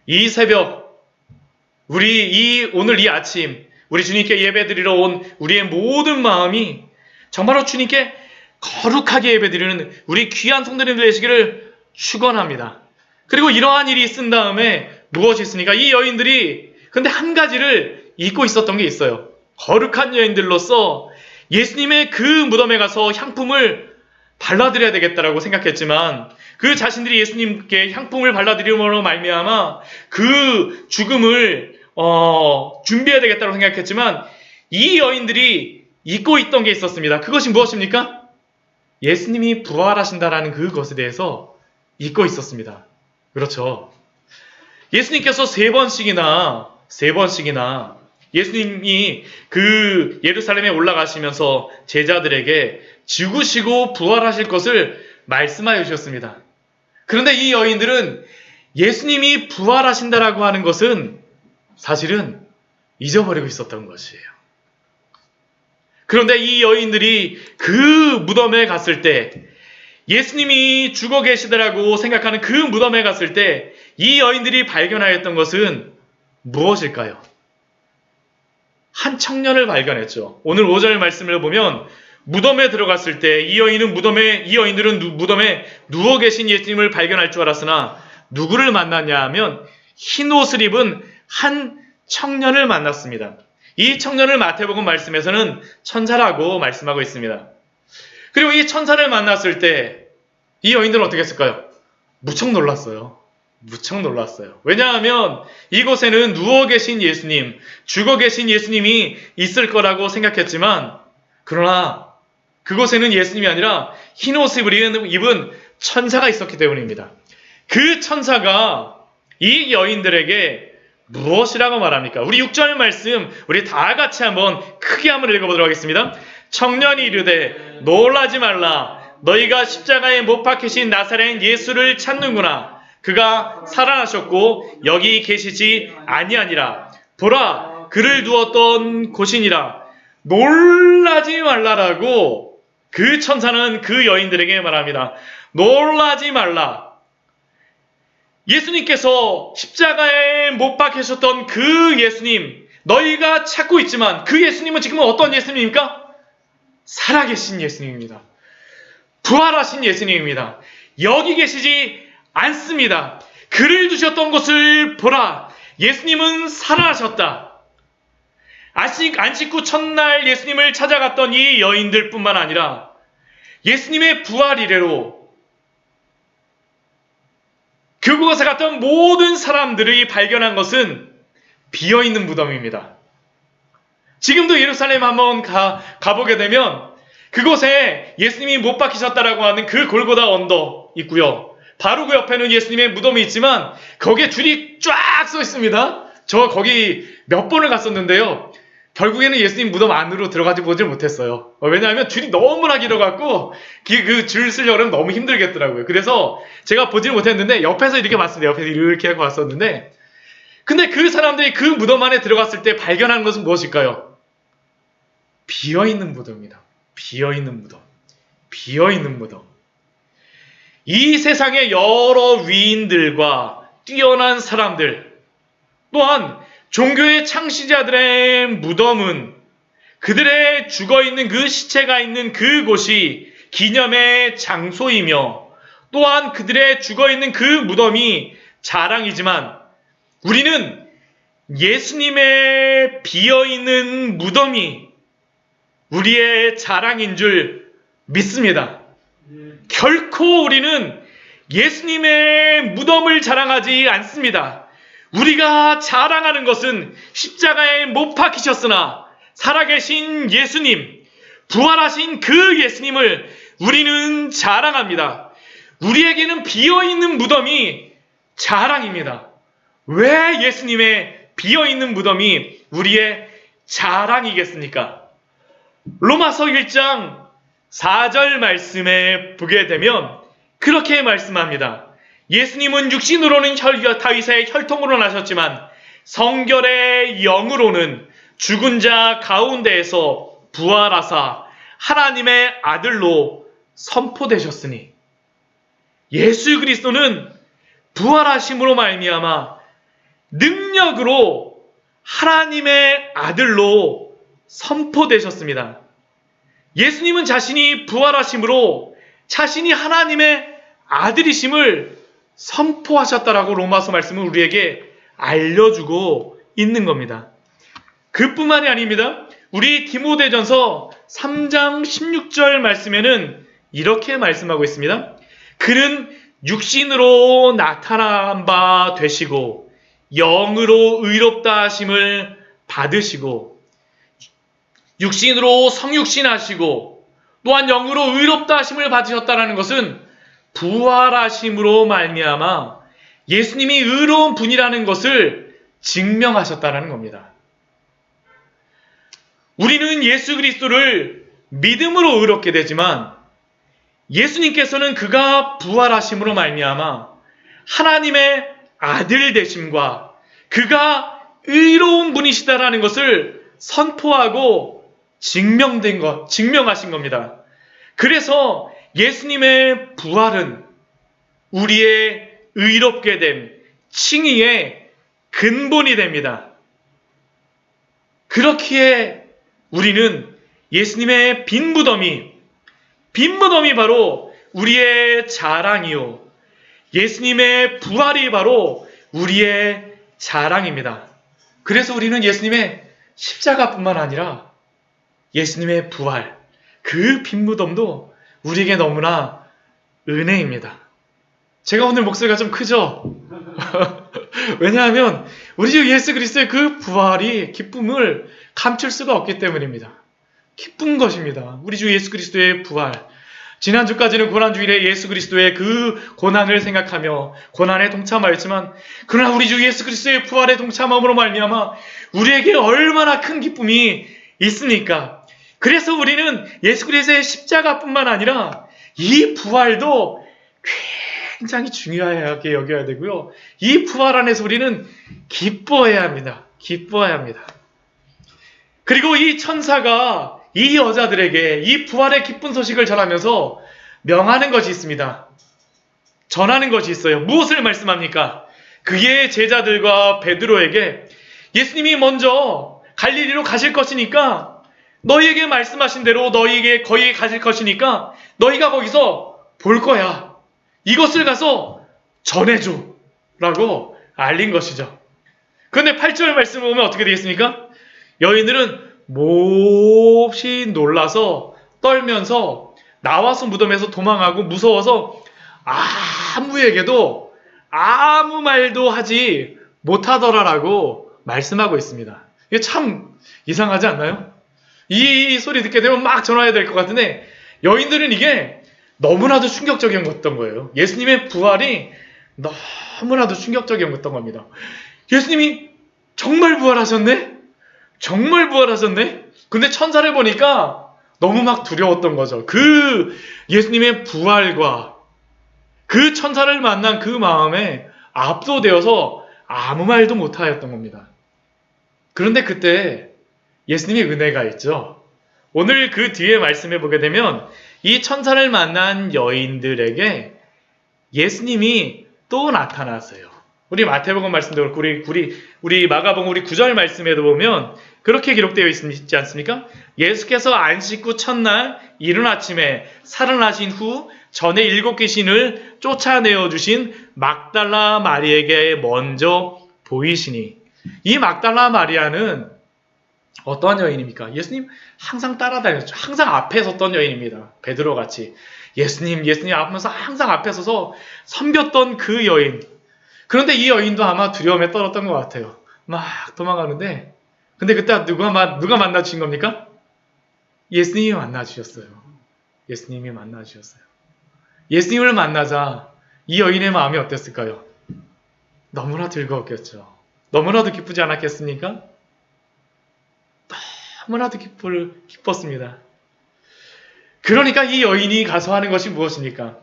이 새벽 오늘 이 아침 우리 주님께 예배드리러 온 우리의 모든 마음이 정말로 주님께 거룩하게 예배드리는 우리 귀한 성도님들 되시기를 축원합니다. 그리고 이러한 일이 있은 다음에 무엇이 있습니까? 이 여인들이 근데 한 가지를 잊고 있었던 게 있어요. 거룩한 여인들로서 예수님의 그 무덤에 가서 향품을 발라드려야 되겠다라고 생각했지만 그 자신들이 예수님께 향품을 발라드림으로 말미암아 그 죽음을 준비해야 되겠다고 생각했지만 이 여인들이 잊고 있던 게 있었습니다. 그것이 무엇입니까? 예수님이 부활하신다라는 그것에 대해서 잊고 있었습니다. 그렇죠. 예수님께서 세 번씩이나 예수님이 그 예루살렘에 올라가시면서 제자들에게 죽으시고 부활하실 것을 말씀하여 주셨습니다. 그런데 이 여인들은 예수님이 부활하신다라고 하는 것은 사실은 잊어버리고 있었던 것이에요. 그런데 이 여인들이 그 무덤에 갔을 때 예수님이 죽어 계시더라고 생각하는 그 무덤에 갔을 때 이 여인들이 발견하였던 것은 무엇일까요? 한 청년을 발견했죠. 오늘 5절 말씀을 보면 무덤에 들어갔을 때 이 여인들은 무덤에 누워 계신 예수님을 발견할 줄 알았으나 누구를 만났냐 하면 흰 옷을 입은 한 청년을 만났습니다. 이 청년을 마태복음 말씀에서는 천사라고 말씀하고 있습니다. 그리고 이 천사를 만났을 때 이 여인들은 어떻게 했을까요? 무척 놀랐어요. 왜냐하면 이곳에는 누워 계신 예수님, 죽어 계신 예수님이 있을 거라고 생각했지만 그러나 그곳에는 예수님이 아니라 흰 옷을 입은 천사가 있었기 때문입니다. 그 천사가 이 여인들에게 무엇이라고 말합니까? 우리 6절 말씀 우리 다 같이 한번 크게 한번 읽어보도록 하겠습니다. 청년이 이르되 놀라지 말라. 너희가 십자가에 못 박히신 나사렛 예수를 찾는구나. 그가 살아나셨고 여기 계시지 아니하니라. 보라 그를 두었던 곳이니라. 놀라지 말라라고 그 천사는 그 여인들에게 말합니다. 놀라지 말라. 예수님께서 십자가에 못 박히셨던 그 예수님, 너희가 찾고 있지만 그 예수님은 지금 어떤 예수님입니까? 살아계신 예수님입니다. 부활하신 예수님입니다. 여기 계시지 않습니다. 그를 두셨던 곳을 보라. 예수님은 살아나셨다. 안식 후 첫날 예수님을 찾아갔던 이 여인들뿐만 아니라 예수님의 부활 이래로 그곳에 갔던 모든 사람들이 발견한 것은 비어있는 무덤입니다. 지금도 예루살렘 한번 가보게 되면 그곳에 예수님이 못 박히셨다라고 하는 그 골고다 언덕 있고요. 바로 그 옆에는 예수님의 무덤이 있지만 거기에 줄이 쫙 서 있습니다. 저 거기 몇 번을 갔었는데요. 결국에는 예수님 무덤 안으로 들어가지 보질 못했어요. 왜냐하면 줄이 너무나 길어갖고 그 줄 쓰려면 너무 힘들겠더라고요. 그래서 제가 보지는 못했는데 옆에서 이렇게 봤습니다. 옆에서 이렇게 하고 왔었는데, 근데 그 사람들이 그 무덤 안에 들어갔을 때 발견한 것은 무엇일까요? 비어있는 무덤이다. 비어있는 무덤. 비어있는 무덤. 이 세상의 여러 위인들과 뛰어난 사람들, 또한 종교의 창시자들의 무덤은 그들의 죽어있는 그 시체가 있는 그곳이 기념의 장소이며, 또한 그들의 죽어있는 그 무덤이 자랑이지만, 우리는 예수님의 비어있는 무덤이 우리의 자랑인 줄 믿습니다. 결코 우리는 예수님의 무덤을 자랑하지 않습니다. 우리가 자랑하는 것은 십자가에 못 박히셨으나 살아계신 예수님, 부활하신 그 예수님을 우리는 자랑합니다. 우리에게는 비어있는 무덤이 자랑입니다. 왜 예수님의 비어있는 무덤이 우리의 자랑이겠습니까? 로마서 1장 4절 말씀에 보게 되면 그렇게 말씀합니다. 예수님은 육신으로는 다윗의 혈통으로 나셨지만 성결의 영으로는 죽은 자 가운데에서 부활하사 하나님의 아들로 선포되셨으니, 예수 그리스도는 부활하심으로 말미암아 능력으로 하나님의 아들로 선포되셨습니다. 예수님은 자신이 부활하심으로 자신이 하나님의 아들이심을 선포하셨다라고 로마서 말씀은 우리에게 알려주고 있는 겁니다. 그뿐만이 아닙니다. 우리 디모데전서 3장 16절 말씀에는 이렇게 말씀하고 있습니다. 그는 육신으로 나타난 바 되시고 영으로 의롭다 하심을 받으시고 육신으로 성육신하시고 또한 영으로 의롭다 하심을 받으셨다는 것은 부활하심으로 말미암아 예수님이 의로운 분이라는 것을 증명하셨다는 겁니다. 우리는 예수 그리스도를 믿음으로 의롭게 되지만 예수님께서는 그가 부활하심으로 말미암아 하나님의 아들 되심과 그가 의로운 분이시다라는 것을 선포하고 증명하신 겁니다. 그래서 예수님의 부활은 우리의 의롭게 됨, 칭의의 근본이 됩니다. 그렇기에 우리는 예수님의 빈 무덤이 바로 우리의 자랑이요, 예수님의 부활이 바로 우리의 자랑입니다. 그래서 우리는 예수님의 십자가뿐만 아니라 예수님의 부활, 그 빈 무덤도 우리에게 너무나 은혜입니다. 제가 오늘 목소리가 좀 크죠? 왜냐하면 우리 주 예수 그리스도의 그 부활이 기쁨을 감출 수가 없기 때문입니다. 기쁜 것입니다. 우리 주 예수 그리스도의 부활. 지난주까지는 고난주일에 예수 그리스도의 그 고난을 생각하며 고난에 동참하였지만, 그러나 우리 주 예수 그리스도의 부활에 동참함으로 말미암아 우리에게 얼마나 큰 기쁨이 있습니까? 그래서 우리는 예수 그리스도의 십자가뿐만 아니라 이 부활도 굉장히 중요하게 여겨야 되고요. 이 부활 안에서 우리는 기뻐해야 합니다. 기뻐해야 합니다. 그리고 이 천사가 이 여자들에게 이 부활의 기쁜 소식을 전하면서 명하는 것이 있습니다. 전하는 것이 있어요. 무엇을 말씀합니까? 그의 제자들과 베드로에게 예수님이 먼저 갈릴리로 가실 것이니까 너희에게 말씀하신 대로 너희에게 거기 가실 것이니까 너희가 거기서 볼 거야. 이것을 가서 전해줘 라고 알린 것이죠. 그런데 8절 말씀 보면 어떻게 되겠습니까? 여인들은 몹시 놀라서 떨면서 나와서 무덤에서 도망하고 무서워서 아무에게도 아무 말도 하지 못하더라라고 말씀하고 있습니다. 이게 참 이상하지 않나요? 이 소리 듣게 되면 막 전화해야 될 것 같은데 여인들은 이게 너무나도 충격적이었던 거예요. 예수님의 부활이 너무나도 충격적이었던 겁니다. 예수님이 정말 부활하셨네? 정말 부활하셨네? 근데 천사를 보니까 너무 막 두려웠던 거죠. 그 예수님의 부활과 그 천사를 만난 그 마음에 압도되어서 아무 말도 못하였던 겁니다. 그런데 그때 예수님의 은혜가 있죠. 오늘 그 뒤에 말씀해 보게 되면 이 천사를 만난 여인들에게 예수님이 또 나타나세요. 우리 마태복음 말씀도 그렇고 우리 마가복음 우리 9절 말씀에도 보면 그렇게 기록되어 있지 않습니까? 예수께서 안식 후 첫날 이른 아침에 살아나신 후 전에 7 귀신을 쫓아내어 주신 막달라 마리에게 먼저 보이시니, 이 막달라 마리아는 어떠한 여인입니까? 예수님 항상 따라다녔죠. 항상 앞에 섰던 여인입니다. 베드로 같이 예수님 앞에서 항상 앞에 서서 섬겼던 그 여인. 그런데 이 여인도 아마 두려움에 떨었던 것 같아요. 막 도망가는데, 근데 그때 누가 만나 주신 겁니까? 예수님이 만나 주셨어요. 예수님이 만나 주셨어요. 예수님을 만나자 이 여인의 마음이 어땠을까요? 너무나 즐거웠겠죠. 너무나도 기쁘지 않았겠습니까? 너무나도 기뻤습니다. 그러니까 이 여인이 가서 하는 것이 무엇입니까?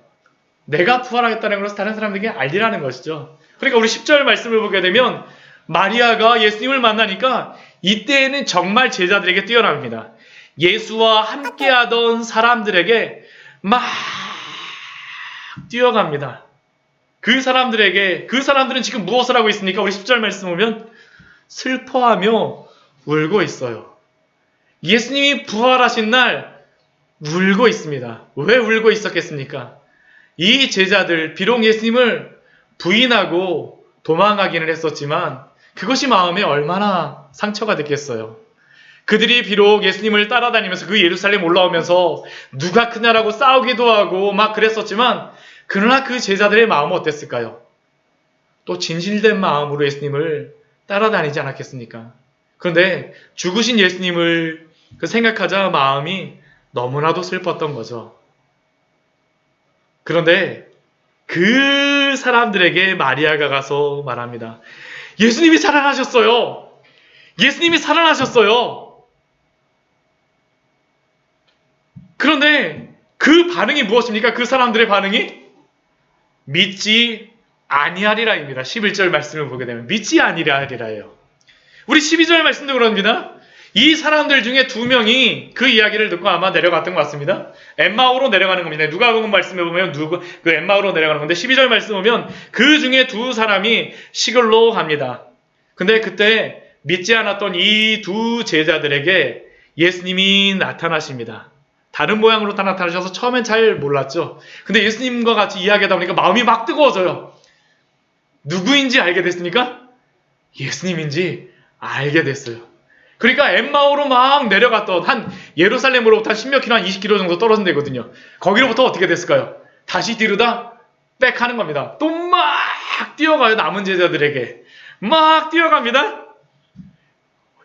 내가 부활하겠다는 것을 다른 사람들에게 알리라는 것이죠. 그러니까 우리 10절 말씀을 보게 되면 마리아가 예수님을 만나니까 이때에는 정말 제자들에게 뛰어납니다. 예수와 함께하던 사람들에게 막 뛰어갑니다. 그 사람들은 지금 무엇을 하고 있습니까? 우리 10절 말씀 보면 슬퍼하며 울고 있어요. 예수님이 부활하신 날 울고 있습니다. 왜 울고 있었겠습니까? 이 제자들, 비록 예수님을 부인하고 도망가기는 했었지만 그것이 마음에 얼마나 상처가 됐겠어요. 그들이 비록 예수님을 따라다니면서 그 예루살렘 올라오면서 누가 크냐라고 싸우기도 하고 막 그랬었지만, 그러나 그 제자들의 마음은 어땠을까요? 또 진실된 마음으로 예수님을 따라다니지 않았겠습니까? 그런데 죽으신 예수님을 생각하자 마음이 너무나도 슬펐던 거죠. 그런데 그 사람들에게 마리아가 가서 말합니다. 예수님이 살아나셨어요. 예수님이 살아나셨어요. 그런데 그 반응이 무엇입니까? 그 사람들의 반응이 믿지 아니하리라입니다. 11절 말씀을 보게 되면 믿지 아니하리라예요. 우리 12절 말씀도 그럽니다. 이 사람들 중에 2명이 그 이야기를 듣고 아마 내려갔던 것 같습니다. 엠마오로 내려가는 겁니다. 누가복음 말씀에 보면 그 엠마오로 내려가는 건데, 12절 말씀 보면 그 중에 2 사람이 시골로 갑니다. 근데 그때 믿지 않았던 이 2 제자들에게 예수님이 나타나십니다. 다른 모양으로 나타나셔서 처음엔 잘 몰랐죠. 근데 예수님과 같이 이야기하다 보니까 마음이 막 뜨거워져요. 누구인지 알게 됐습니까? 예수님인지 알게 됐어요. 그러니까 엠마오로 막 내려갔던 한 예루살렘으로부터 한 10몇 킬로, 한 20킬로 정도 떨어진 데거든요. 거기로부터 어떻게 됐을까요? 다시 뒤로다 백 하는 겁니다. 또 막 뛰어가요. 남은 제자들에게 막 뛰어갑니다.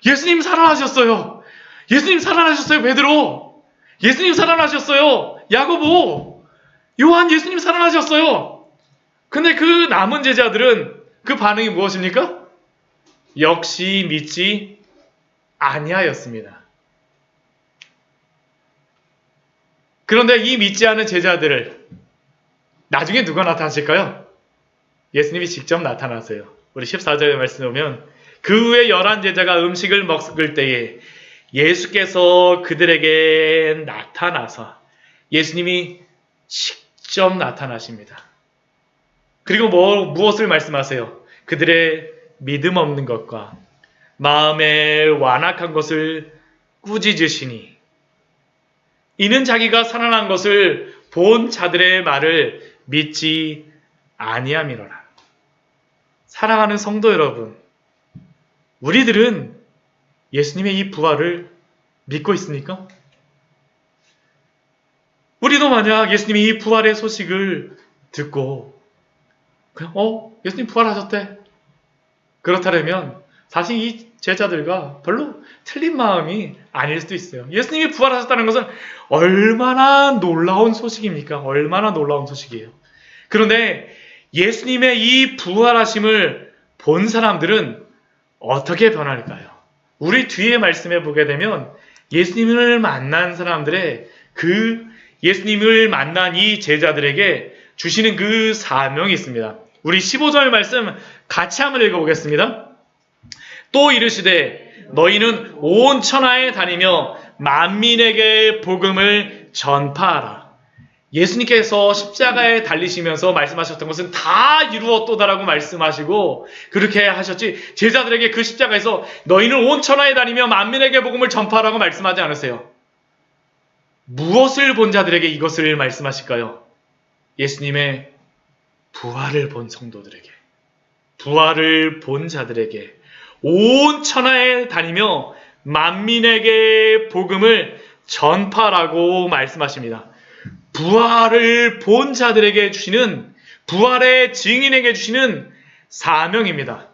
예수님 살아나셨어요. 예수님 살아나셨어요. 베드로. 예수님 살아나셨어요. 야고보. 요한, 예수님 살아나셨어요. 근데 그 남은 제자들은 그 반응이 무엇입니까? 역시 믿지 아니하였습니다. 그런데 이 믿지 않은 제자들을 나중에 누가 나타나실까요? 예수님이 직접 나타나세요. 우리 14절에 말씀 보면 그 후에 11제자가 음식을 먹을 때에 예수께서 그들에게 나타나서, 예수님이 직접 나타나십니다. 그리고 무엇을 말씀하세요? 그들의 믿음 없는 것과 마음에 완악한 것을 꾸짖으시니, 이는 자기가 살아난 것을 본 자들의 말을 믿지 아니함이로라. 사랑하는 성도 여러분, 우리들은 예수님의 이 부활을 믿고 있습니까? 우리도 만약 예수님이 이 부활의 소식을 듣고 그냥 예수님 부활하셨대, 그렇다면 사실 이 제자들과 별로 틀린 마음이 아닐 수도 있어요. 예수님이 부활하셨다는 것은 얼마나 놀라운 소식입니까? 얼마나 놀라운 소식이에요. 그런데 예수님의 이 부활하심을 본 사람들은 어떻게 변할까요? 우리 뒤에 말씀에 보게 되면 예수님을 만난 사람들의 그 예수님을 만난 이 제자들에게 주시는 그 사명이 있습니다. 우리 15절 말씀 같이 한번 읽어보겠습니다. 또 이르시되 너희는 온 천하에 다니며 만민에게 복음을 전파하라. 예수님께서 십자가에 달리시면서 말씀하셨던 것은 다 이루었도다라고 말씀하시고 그렇게 하셨지, 제자들에게 그 십자가에서 너희는 온 천하에 다니며 만민에게 복음을 전파하라고 말씀하지 않으세요. 무엇을 본 자들에게 이것을 말씀하실까요? 예수님의 부활을 본 성도들에게, 부활을 본 자들에게 온 천하에 다니며 만민에게 복음을 전파라고 말씀하십니다. 부활을 본 자들에게 주시는, 부활의 증인에게 주시는 사명입니다.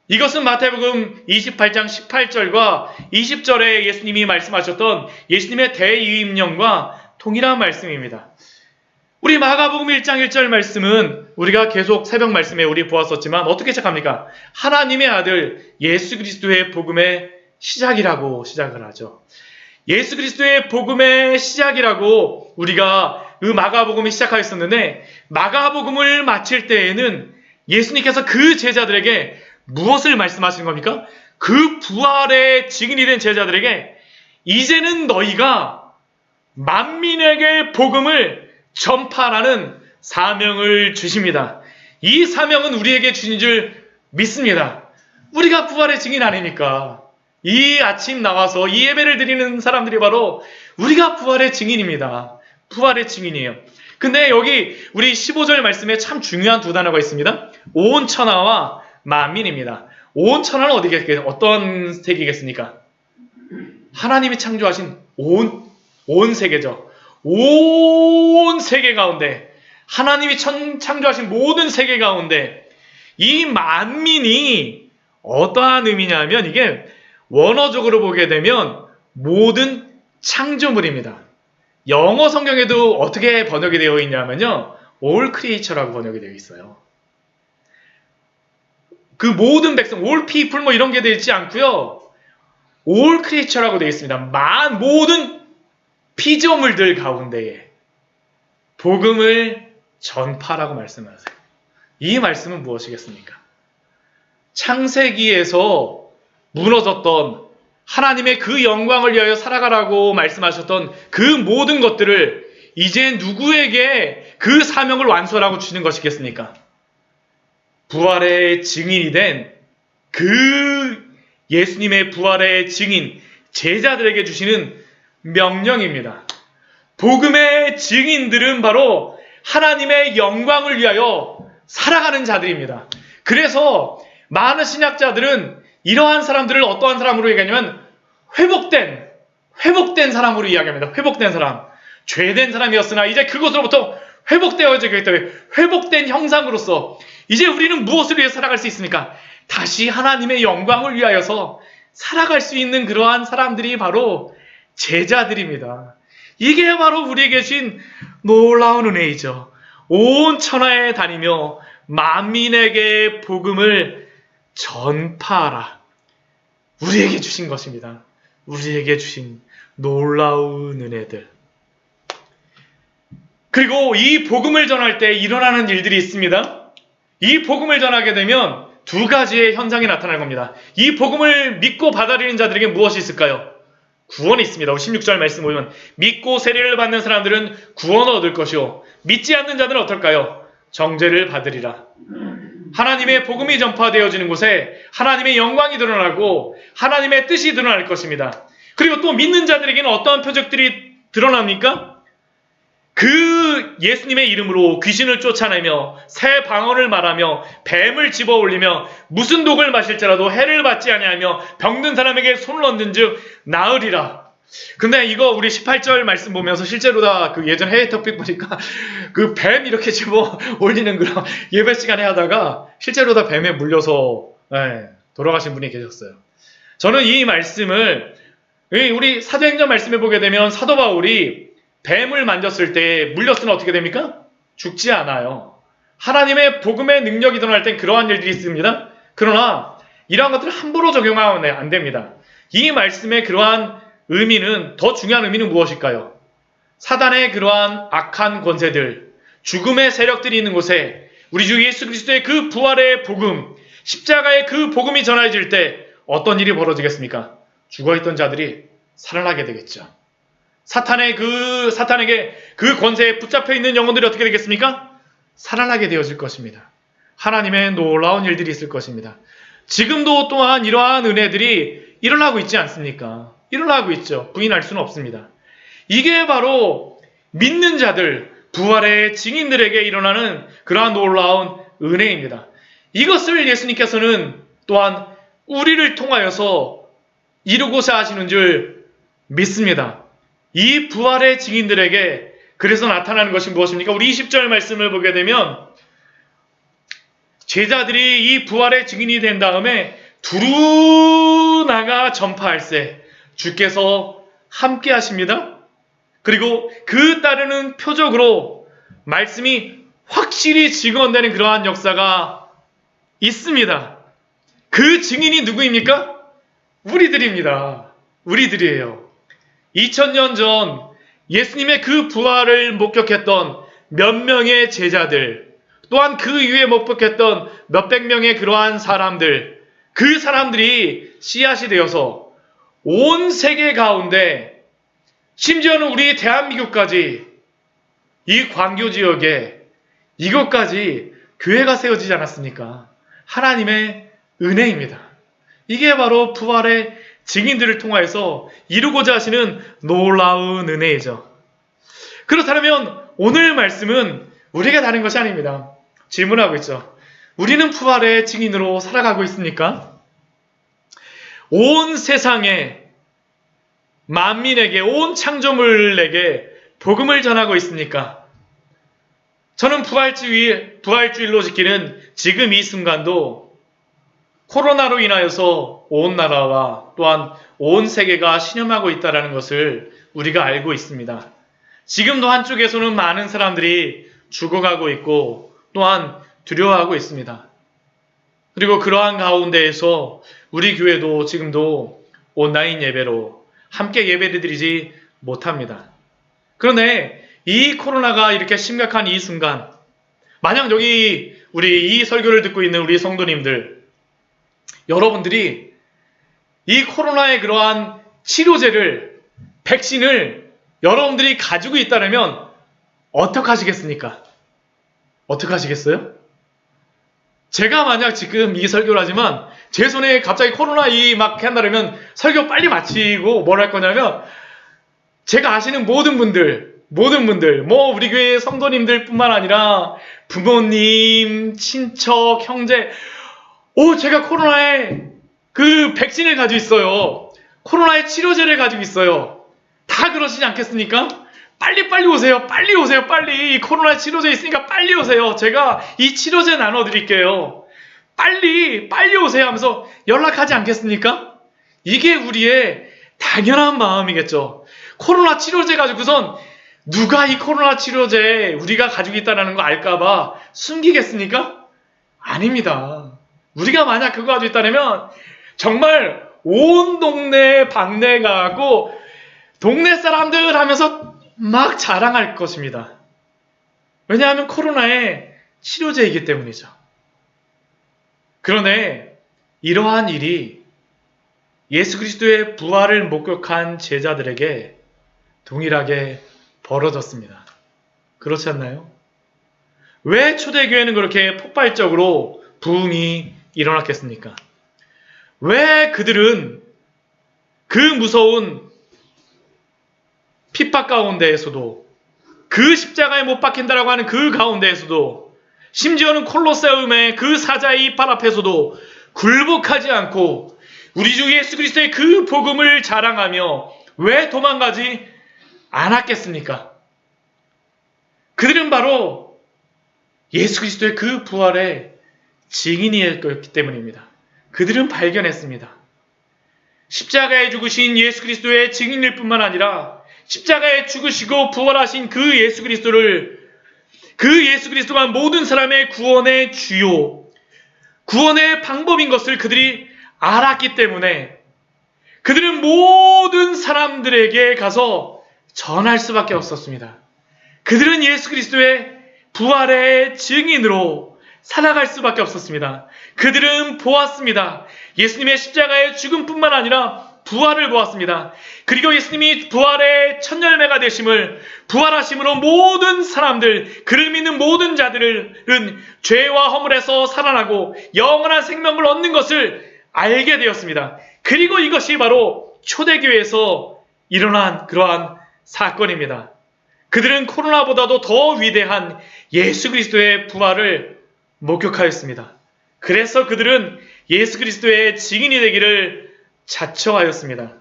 이것은 마태복음 28장 18절과 20절에 예수님이 말씀하셨던 예수님의 대이임령과 동일한 말씀입니다. 우리 마가복음 1장 1절 말씀은 우리가 계속 새벽 말씀에 우리 보았었지만 어떻게 시작합니까? 하나님의 아들 예수 그리스도의 복음의 시작이라고 시작을 하죠. 예수 그리스도의 복음의 시작이라고 우리가 그 마가복음이 시작하였었는데, 마가복음을 마칠 때에는 예수님께서 그 제자들에게 무엇을 말씀하시는 겁니까? 그 부활의 증인이 된 제자들에게 이제는 너희가 만민에게 복음을 전파라는 사명을 주십니다. 이 사명은 우리에게 주신 줄 믿습니다. 우리가 부활의 증인 아닙니까? 이 아침 나와서 이 예배를 드리는 사람들이 바로 우리가 부활의 증인입니다. 부활의 증인이에요. 근데 여기 우리 15절 말씀에 참 중요한 두 단어가 있습니다. 온 천하와 만민입니다. 온 천하는 어떤 세계겠습니까? 하나님이 창조하신 온 세계죠. 온 세계 가운데, 하나님이 창조하신 모든 세계 가운데 이 만민이 어떠한 의미냐면, 이게 원어적으로 보게 되면 모든 창조물입니다. 영어 성경에도 어떻게 번역이 되어 있냐면요, all creature라고 번역이 되어 있어요. 그 모든 백성, all people 뭐 이런 게 되어 있지 않고요, all creature라고 되어 있습니다. 모든 피조물들 가운데에 복음을 전파라고 말씀하세요. 이 말씀은 무엇이겠습니까? 창세기에서 무너졌던 하나님의 그 영광을 위하여 살아가라고 말씀하셨던 그 모든 것들을 이제 누구에게 그 사명을 완수하라고 주시는 것이겠습니까? 부활의 증인이 된 그 예수님의 부활의 증인, 제자들에게 주시는 명령입니다. 복음의 증인들은 바로 하나님의 영광을 위하여 살아가는 자들입니다. 그래서 많은 신약자들은 이러한 사람들을 어떠한 사람으로 얘기하냐면 회복된 사람으로 이야기합니다. 회복된 사람. 죄된 사람이었으나 이제 그것으로부터 회복되어지기 때문에 회복된 형상으로서 이제 우리는 무엇을 위해 살아갈 수 있습니까? 다시 하나님의 영광을 위하여서 살아갈 수 있는 그러한 사람들이 바로 제자들입니다. 이게 바로 우리에게 주신 놀라운 은혜이죠. 온 천하에 다니며 만민에게 복음을 전파하라. 우리에게 주신 것입니다. 우리에게 주신 놀라운 은혜들. 그리고 이 복음을 전할 때 일어나는 일들이 있습니다. 이 복음을 전하게 되면 두 가지의 현상이 나타날 겁니다. 이 복음을 믿고 받아들이는 자들에게 무엇이 있을까요? 구원이 있습니다. 16절 말씀 보면 믿고 세례를 받는 사람들은 구원을 얻을 것이요 믿지 않는 자들은 어떨까요? 정죄를 받으리라. 하나님의 복음이 전파되어지는 곳에 하나님의 영광이 드러나고 하나님의 뜻이 드러날 것입니다. 그리고 또 믿는 자들에게는 어떠한 표적들이 드러납니까? 그 예수님의 이름으로 귀신을 쫓아내며 새 방언을 말하며 뱀을 집어 올리며 무슨 독을 마실지라도 해를 받지 아니하며 병든 사람에게 손을 얹은 즉 나으리라. 근데 이거 우리 18절 말씀 보면서 실제로 다 그 예전 해외 토픽 보니까 그 뱀 이렇게 집어 올리는 그런 예배 시간에 하다가 실제로 다 뱀에 물려서 돌아가신 분이 계셨어요. 저는 이 말씀을 우리 사도행전 말씀에 보게 되면 사도 바울이 뱀을 만졌을 때 물렸으면 어떻게 됩니까? 죽지 않아요. 하나님의 복음의 능력이 드러날 땐 그러한 일들이 있습니다. 그러나 이러한 것들을 함부로 적용하면 안 됩니다. 이 말씀의 그러한 의미는, 더 중요한 의미는 무엇일까요? 사단의 그러한 악한 권세들, 죽음의 세력들이 있는 곳에 우리 주 예수 그리스도의 그 부활의 복음, 십자가의 그 복음이 전해질 때 어떤 일이 벌어지겠습니까? 죽어있던 자들이 살아나게 되겠죠. 사탄에게 그 권세에 붙잡혀 있는 영혼들이 어떻게 되겠습니까? 살아나게 되어질 것입니다. 하나님의 놀라운 일들이 있을 것입니다. 지금도 또한 이러한 은혜들이 일어나고 있지 않습니까? 일어나고 있죠. 부인할 수는 없습니다. 이게 바로 믿는 자들, 부활의 증인들에게 일어나는 그러한 놀라운 은혜입니다. 이것을 예수님께서는 또한 우리를 통하여서 이루고자 하시는 줄 믿습니다. 이 부활의 증인들에게 그래서 나타나는 것이 무엇입니까? 우리 20절 말씀을 보게 되면 제자들이 이 부활의 증인이 된 다음에 두루 나가 전파할세 주께서 함께 하십니다. 그리고 그 따르는 표적으로 말씀이 확실히 증언되는 그러한 역사가 있습니다. 그 증인이 누구입니까? 우리들입니다. 우리들이에요. 2000년 전 예수님의 그 부활을 목격했던 몇 명의 제자들, 또한 그 이후에 목격했던 몇백 명의 그러한 사람들, 그 사람들이 씨앗이 되어서 온 세계 가운데, 심지어는 우리 대한민국까지, 이 광교 지역에 이곳까지 교회가 세워지지 않았습니까? 하나님의 은혜입니다. 이게 바로 부활의 증인들을 통하여서 이루고자 하시는 놀라운 은혜이죠. 그렇다면 오늘 말씀은 우리가 다른 것이 아닙니다. 질문하고 있죠. 우리는 부활의 증인으로 살아가고 있습니까? 온 세상에, 만민에게, 온 창조물에게 복음을 전하고 있습니까? 저는 부활주일로 지키는 지금 이 순간도 코로나로 인하여서 온 나라와 또한 온 세계가 신음하고 있다는 것을 우리가 알고 있습니다. 지금도 한쪽에서는 많은 사람들이 죽어가고 있고 또한 두려워하고 있습니다. 그리고 그러한 가운데에서 우리 교회도 지금도 온라인 예배로 함께 예배를 드리지 못합니다. 그런데 이 코로나가 이렇게 심각한 이 순간, 만약 여기 우리 이 설교를 듣고 있는 우리 성도님들, 여러분들이 이 코로나의 그러한 치료제를, 백신을 여러분들이 가지고 있다면 어떻게 하시겠습니까? 어떻게 하시겠어요? 제가 만약 지금 이 설교를 하지만 제 손에 갑자기 코로나 막 한다면 설교 빨리 마치고 뭘 할 거냐면, 제가 아시는 모든 분들, 우리 교회 성도님들 뿐만 아니라 부모님, 친척, 형제, 제가 코로나에 그 백신을 가지고 있어요. 코로나의 치료제를 가지고 있어요. 다 그러시지 않겠습니까? 빨리 오세요. 빨리 오세요. 빨리. 코로나 치료제 있으니까 빨리 오세요. 제가 이 치료제 나눠드릴게요. 빨리 오세요 하면서 연락하지 않겠습니까? 이게 우리의 당연한 마음이겠죠. 코로나 치료제 가지고선 누가 이 코로나 치료제 우리가 가지고 있다는 거 알까봐 숨기겠습니까? 아닙니다. 우리가 만약 그거 가지고 있다면 정말 온 동네 방네 가고 동네 사람들 하면서 막 자랑할 것입니다. 왜냐하면 코로나의 치료제이기 때문이죠. 그런데 이러한 일이 예수 그리스도의 부활을 목격한 제자들에게 동일하게 벌어졌습니다. 그렇지 않나요? 왜 초대교회는 그렇게 폭발적으로 부흥이 일어났겠습니까? 왜 그들은 그 무서운 핍박 가운데에서도, 그 십자가에 못 박힌다라고 하는 그 가운데에서도, 심지어는 콜로세움의 그 사자의 이빨 앞에서도 굴복하지 않고 우리 주 예수 그리스도의 그 복음을 자랑하며 왜 도망가지 않았겠습니까? 그들은 바로 예수 그리스도의 그 부활의 증인이었기 때문입니다. 그들은 발견했습니다. 십자가에 죽으신 예수 그리스도의 증인일 뿐만 아니라 십자가에 죽으시고 부활하신 그 예수 그리스도가 모든 사람의 구원의 주요, 구원의 방법인 것을 그들이 알았기 때문에 그들은 모든 사람들에게 가서 전할 수밖에 없었습니다. 그들은 예수 그리스도의 부활의 증인으로 살아갈 수밖에 없었습니다. 그들은 보았습니다. 예수님의 십자가의 죽음뿐만 아니라 부활을 보았습니다. 그리고 예수님이 부활의 첫 열매가 되심을, 부활하심으로 모든 사람들, 그를 믿는 모든 자들은 죄와 허물에서 살아나고 영원한 생명을 얻는 것을 알게 되었습니다. 그리고 이것이 바로 초대교회에서 일어난 그러한 사건입니다. 그들은 코로나보다도 더 위대한 예수 그리스도의 부활을 목격하였습니다. 그래서 그들은 예수 그리스도의 증인이 되기를 자처하였습니다.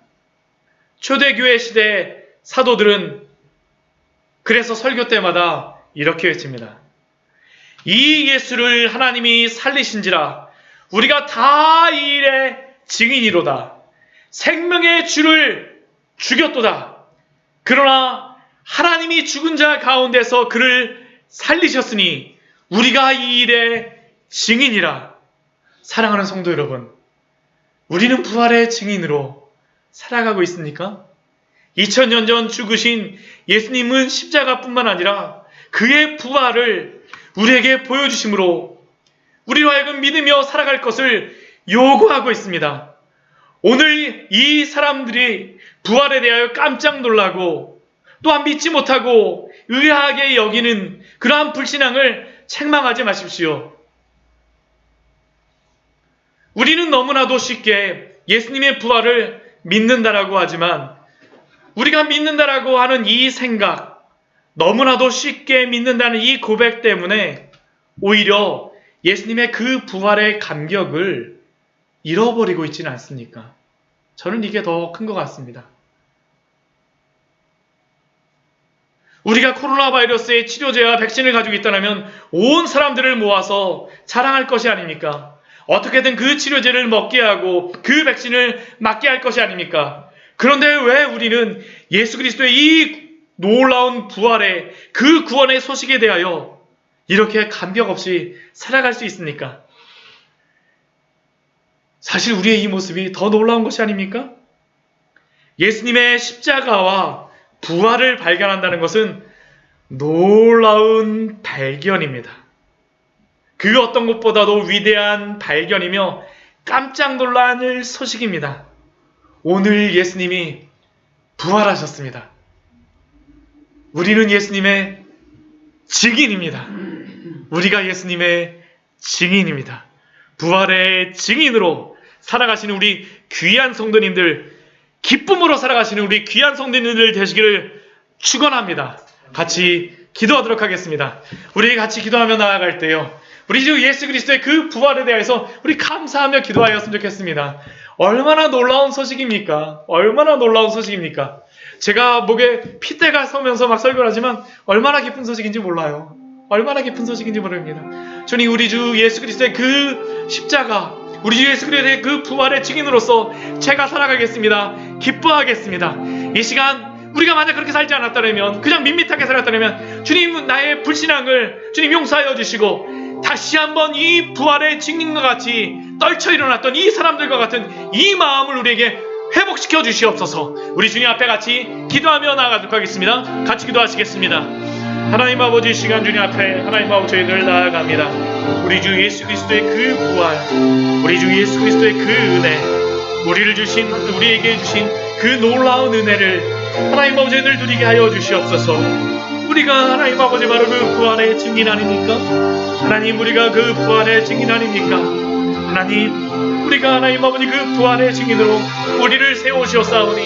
초대교회 시대 사도들은 그래서 설교 때마다 이렇게 외칩니다. 이 예수를 하나님이 살리신지라 우리가 다 이 일의 증인이로다. 생명의 주를 죽였도다. 그러나 하나님이 죽은 자 가운데서 그를 살리셨으니 우리가 이 일의 증인이라. 사랑하는 성도 여러분, 우리는 부활의 증인으로 살아가고 있습니까? 2000년 전 죽으신 예수님은 십자가뿐만 아니라 그의 부활을 우리에게 보여주심으로 우리로 하여금 믿으며 살아갈 것을 요구하고 있습니다. 오늘 이 사람들이 부활에 대하여 깜짝 놀라고 또한 믿지 못하고 의아하게 여기는 그러한 불신앙을 책망하지 마십시오. 우리는 너무나도 쉽게 예수님의 부활을 믿는다라고 하지만 우리가 믿는다라고 하는 이 생각, 너무나도 쉽게 믿는다는 이 고백 때문에 오히려 예수님의 그 부활의 감격을 잃어버리고 있지는 않습니까? 저는 이게 더 큰 것 같습니다. 우리가 코로나 바이러스의 치료제와 백신을 가지고 있다면 온 사람들을 모아서 자랑할 것이 아닙니까? 어떻게든 그 치료제를 먹게 하고 그 백신을 맞게 할 것이 아닙니까? 그런데 왜 우리는 예수 그리스도의 이 놀라운 부활의 그 구원의 소식에 대하여 이렇게 감격 없이 살아갈 수 있습니까? 사실 우리의 이 모습이 더 놀라운 것이 아닙니까? 예수님의 십자가와 부활을 발견한다는 것은 놀라운 발견입니다. 그 어떤 것보다도 위대한 발견이며 깜짝 놀랄 소식입니다. 오늘 예수님이 부활하셨습니다. 우리는 예수님의 증인입니다. 우리가 예수님의 증인입니다. 부활의 증인으로 살아가시는 우리 귀한 성도님들, 기쁨으로 살아가시는 우리 귀한 성도님들 되시기를 축원합니다. 같이 기도하도록 하겠습니다. 우리 같이 기도하며 나아갈 때요, 우리 주 예수 그리스도의 그 부활에 대해서 우리 감사하며 기도하였으면 좋겠습니다. 얼마나 놀라운 소식입니까? 얼마나 놀라운 소식입니까? 제가 목에 핏대가 서면서 막 설교를 하지만 얼마나 기쁜 소식인지 몰라요. 얼마나 기쁜 소식인지 모릅니다. 주님, 우리 주 예수 그리스도의 그 십자가, 우리 주 예수 그리스도의 그 부활의 증인으로서 제가 살아가겠습니다. 기뻐하겠습니다. 이 시간 우리가 만약 그렇게 살지 않았다면, 그냥 밋밋하게 살았다면 주님, 나의 불신앙을 주님 용서하여 주시고 다시 한번 이 부활의 증인과 같이 떨쳐 일어났던 이 사람들과 같은 이 마음을 우리에게 회복시켜 주시옵소서. 우리 주님 앞에 같이 기도하며 나아가도록 하겠습니다. 같이 기도하시겠습니다. 하나님 아버지, 시간 주님 앞에 하나님 아버지 저희들 나아갑니다. 우리 주 예수 그리스도의 그 부활, 우리 주 예수 그리스도의 그 은혜, 우리에게 주신 그 놀라운 은혜를 하나님 아버지 저희들 누리게 하여 주시옵소서. 우리가 하나님 아버지 바로 그 부활의 증인 아닙니까? 하나님, 우리가 그 부활의 증인 아닙니까? 하나님, 우리가 하나님 아버지 그 부활의 증인으로 우리를 세우시었사오니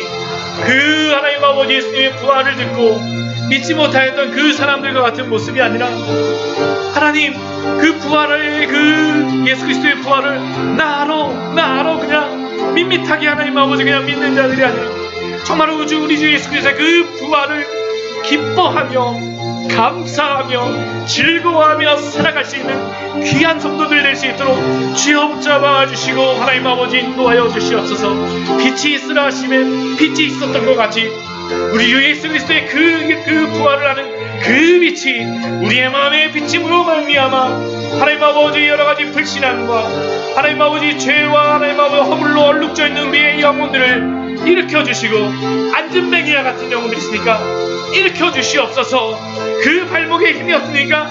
그 하나님 아버지 예수님의 부활을 듣고 믿지 못하였던 그 사람들과 같은 모습이 아니라 하나님, 그 부활의 그 예수 그리스도의 부활을 나로 그냥 밋밋하게 하나님 아버지 그냥 믿는 자들이 아니라 정말 우리 주 예수 그리스도의 그 부활을 기뻐하며 감사하며 즐거워하며 살아갈 수 있는 귀한 성도들 될 수 있도록 주여 붙잡아 주시고 하나님 아버지 인도하여 주시옵소서. 빛이 있으라 하심에 빛이 있었던 것 같이 우리 주 예수 그리스도의 그 부활을 하는 그 빛이 우리의 마음에 비침으로 말미암아 하나님 아버지 여러가지 불신함과 하나님 아버지 죄와 하나님 아버지 허물로 얼룩져 있는 우리의 영혼들을 일으켜주시고 안전뱅이와 같은 영혼들이 있으니까 일으켜주시옵소서. 그 발목에 힘이 없으니까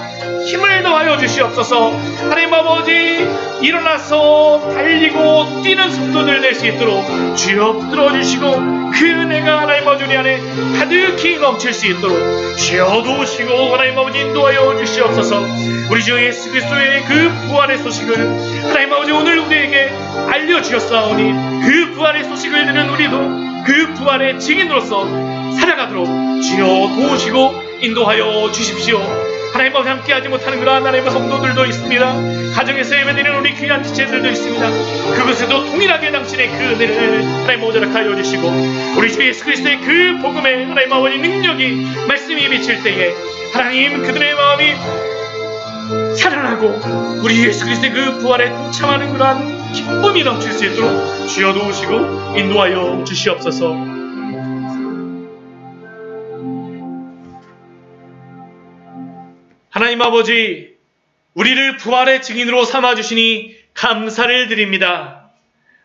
힘을 더하여 주시옵소서. 하나님 아버지 일어나서 달리고 뛰는 성도들 될 수 있도록 주여 붙들어주시고 그 은혜가 하나님 아버지 우리 안에 가득히 넘칠 수 있도록 주여 도우시고 하나님 아버지 인도하여 주시옵소서. 우리 주 예수 그리스도의 그 부활의 소식을 하나님 아버지 오늘 우리에게 알려주셨사오니 그 부활의 소식을 들은 우리도 그 부활의 증인으로서 살아가도록 주여 도우시고 인도하여 주십시오. 하나님 아버지 함께하지 못하는 그러한 하나님의 성도들도 있습니다. 가정에서 예배드리는 우리 귀한 지체들도 있습니다. 그것에도 동일하게 당신의 그 은혜를 하나님 모자라게 주시고 우리 주 예수 그리스도의 그 복음의 하나님 아버지 능력이 말씀이 비칠 때에 하나님 그들의 마음이 살아나고 우리 예수 그리스도의 그 부활에 동참하는 그러한 기쁨이 넘칠 수 있도록 주여 도우시고 인도하여 주시옵소서. 하나님 아버지 우리를 부활의 증인으로 삼아주시니 감사를 드립니다.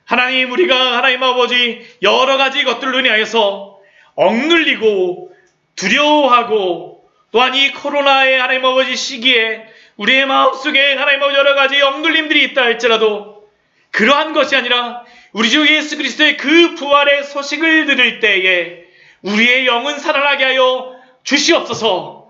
하나님 우리가 하나님 아버지 여러 가지 것들로 인하여서 억눌리고 두려워하고 또한 이 코로나의 하나님 아버지 시기에 우리의 마음속에 하나님 아버지 여러 가지 억눌림들이 있다 할지라도 그러한 것이 아니라 우리 주 예수 그리스도의 그 부활의 소식을 들을 때에 우리의 영은 살아나게 하여 주시옵소서.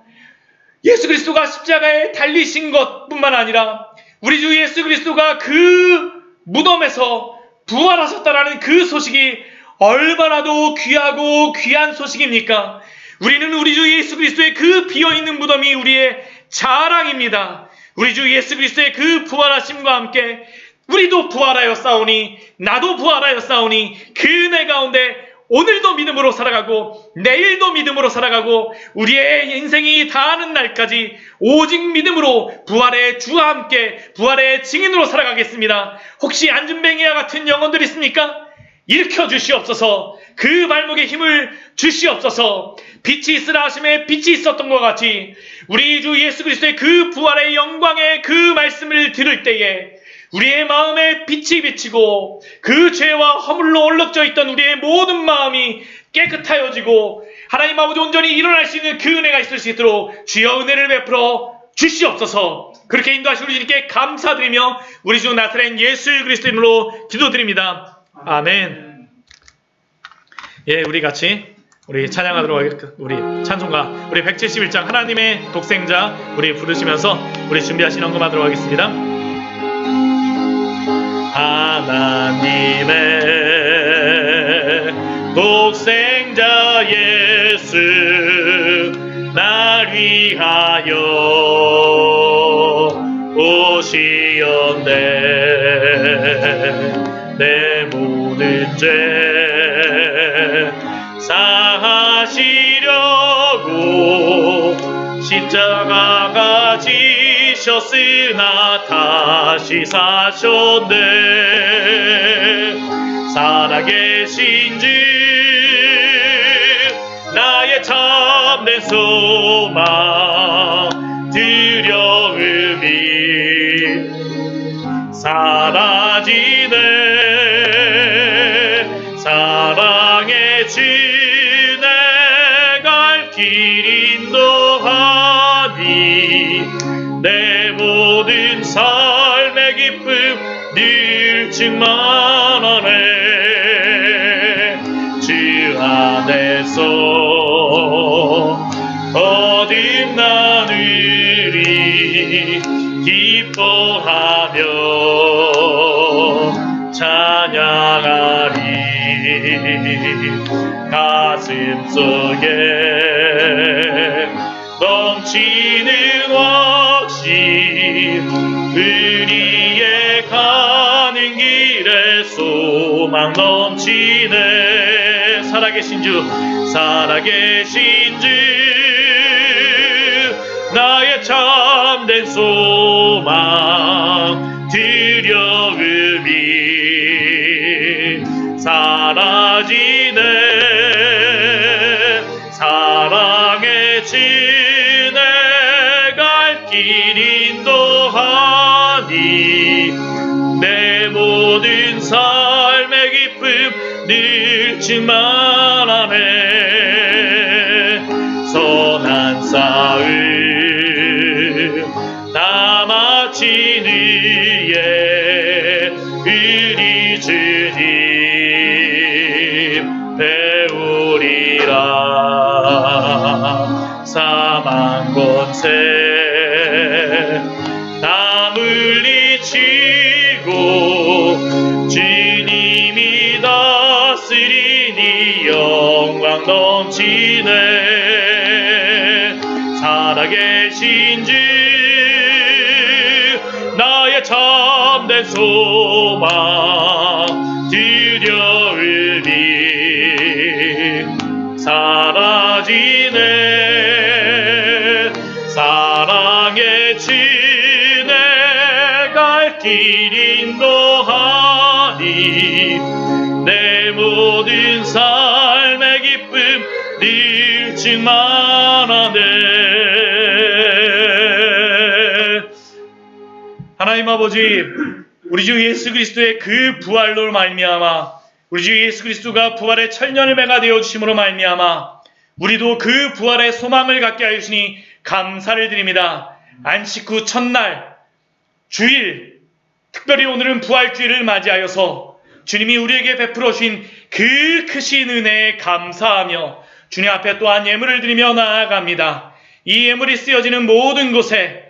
예수 그리스도가 십자가에 달리신 것뿐만 아니라 우리 주 예수 그리스도가 그 무덤에서 부활하셨다라는 그 소식이 얼마나도 귀하고 귀한 소식입니까? 우리는 우리 주 예수 그리스도의 그 비어있는 무덤이 우리의 자랑입니다. 우리 주 예수 그리스도의 그 부활하심과 함께 우리도 부활하여 싸우니 나도 부활하여 싸우니 그 은혜 가운데 오늘도 믿음으로 살아가고 내일도 믿음으로 살아가고 우리의 인생이 다하는 날까지 오직 믿음으로 부활의 주와 함께 부활의 증인으로 살아가겠습니다. 혹시 안전뱅이와 같은 영혼들 있습니까? 일으켜 주시옵소서. 그 발목에 힘을 주시옵소서. 빛이 있으라 하심에 빛이 있었던 것 같이 우리 주 예수 그리스도의 그 부활의 영광의 그 말씀을 들을 때에 우리의 마음에 빛이 비치고 그 죄와 허물로 얼룩져 있던 우리의 모든 마음이 깨끗하여지고 하나님 아버지 온전히 일어날 수 있는 그 은혜가 있을 수 있도록 주여 은혜를 베풀어 주시옵소서. 그렇게 인도하시는 우리 주님께 감사드리며 우리 주 나사렛 예수 그리스도 이름으로 기도드립니다. 아멘. 예, 우리 같이 우리 찬양하도록 하겠습니다. 우리 찬송가 우리 171장 하나님의 독생자 우리 부르시면서 우리 준비하신 언급하도록 하겠습니다. 하나님의 독생자 예수 날 위하여 오시었네. 내 모든 죄 사하시려고 십자가가 지셨으나 다시 사셨네. 살아계신 주 나의 참된 소망 두려움이 사라지네. 사랑의 주 내 갈 길 인도하니 내 모든 삶의 기쁨 늘 충만하네. 주 안에서 거듭나누리 기뻐하며 찬양하리. 가슴속에 넘치는 확신 우리의 가는 길에 소망 넘치네. 살아계신 주 살아계신 주 참된 소망 두려움이 사라지네. 사랑의 지내갈 길 인도하니 내 모든 삶의 기쁨 늘 충만하네. 선한 싸움 다 마친 후에 우리 주님 배우리라. 사망 권세 다 물리치고 주님이 다스리니 영광 넘치네. 살아계신 주 나의 참된 소망 두려움이 사라지네. 사랑의 지내갈 길 인도하니 내 모든 삶의 기쁨 늘 충만하네. 하나님 아버지, 우리 주 예수 그리스도의 그 부활로 말미암아 우리 주 예수 그리스도가 부활의 천년의매가 되어주심으로 말미암아 우리도 그 부활의 소망을 갖게 하시니 감사를 드립니다. 안식 후 첫날 주일, 특별히 오늘은 부활주일을 맞이하여서 주님이 우리에게 베풀어 주신 그 크신 은혜에 감사하며 주님 앞에 또한 예물을 드리며 나아갑니다. 이 예물이 쓰여지는 모든 곳에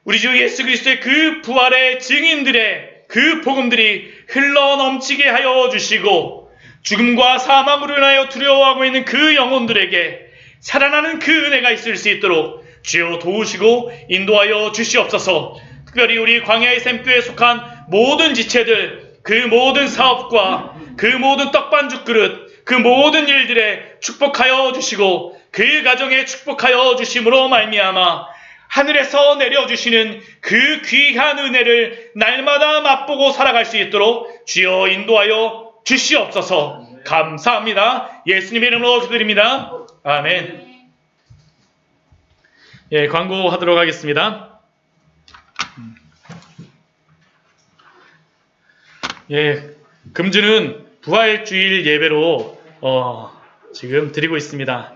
우리 주 예수 그리스도의 그 부활의 증인들의 그 복음들이 흘러 넘치게 하여 주시고 죽음과 사망으로 인하여 두려워하고 있는 그 영혼들에게 살아나는 그 은혜가 있을 수 있도록 주여 도우시고 인도하여 주시옵소서. 특별히 우리 광야의 샘교에 속한 모든 지체들, 그 모든 사업과 그 모든 떡반죽 그릇, 그 모든 일들에 축복하여 주시고 그 가정에 축복하여 주심으로 말미암아 하늘에서 내려주시는 그 귀한 은혜를 날마다 맛보고 살아갈 수 있도록 주여 인도하여 주시옵소서. 감사합니다. 예수님의 이름으로 기도드립니다. 아멘. 예, 광고하도록 하겠습니다. 예, 금주는 부활주일 예배로 지금 드리고 있습니다.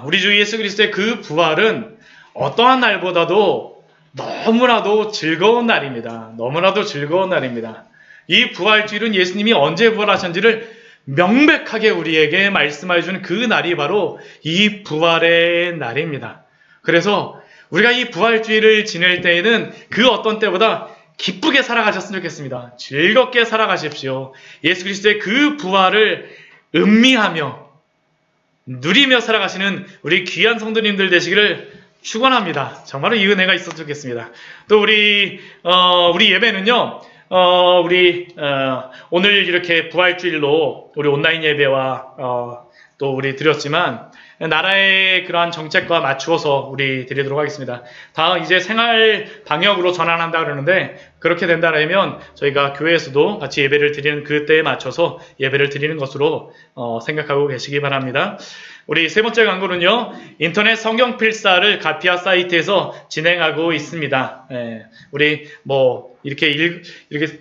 우리 주 예수 그리스도의 그 부활은 어떠한 날보다도 너무나도 즐거운 날입니다. 너무나도 즐거운 날입니다. 이 부활주일은 예수님이 언제 부활하셨는지를 명백하게 우리에게 말씀해 주는 그 날이 바로 이 부활의 날입니다. 그래서 우리가 이 부활주일을 지낼 때에는 그 어떤 때보다 기쁘게 살아가셨으면 좋겠습니다. 즐겁게 살아가십시오. 예수 그리스도의 그 부활을 음미하며 누리며 살아가시는 우리 귀한 성도님들 되시기를 축원합니다. 정말로 이 은혜가 있었으면 좋겠습니다. 또 우리 예배는요, 오늘 이렇게 부활주일로 우리 온라인 예배와 또 우리 드렸지만 나라의 그러한 정책과 맞추어서 우리 드리도록 하겠습니다. 다음 이제 생활 방역으로 전환한다 그러는데 그렇게 된다면 저희가 교회에서도 같이 예배를 드리는 그때에 맞춰서 예배를 드리는 것으로 생각하고 계시기 바랍니다. 우리 세 번째 광고는요, 인터넷 성경 필사를 가피아 사이트에서 진행하고 있습니다. 우리 이렇게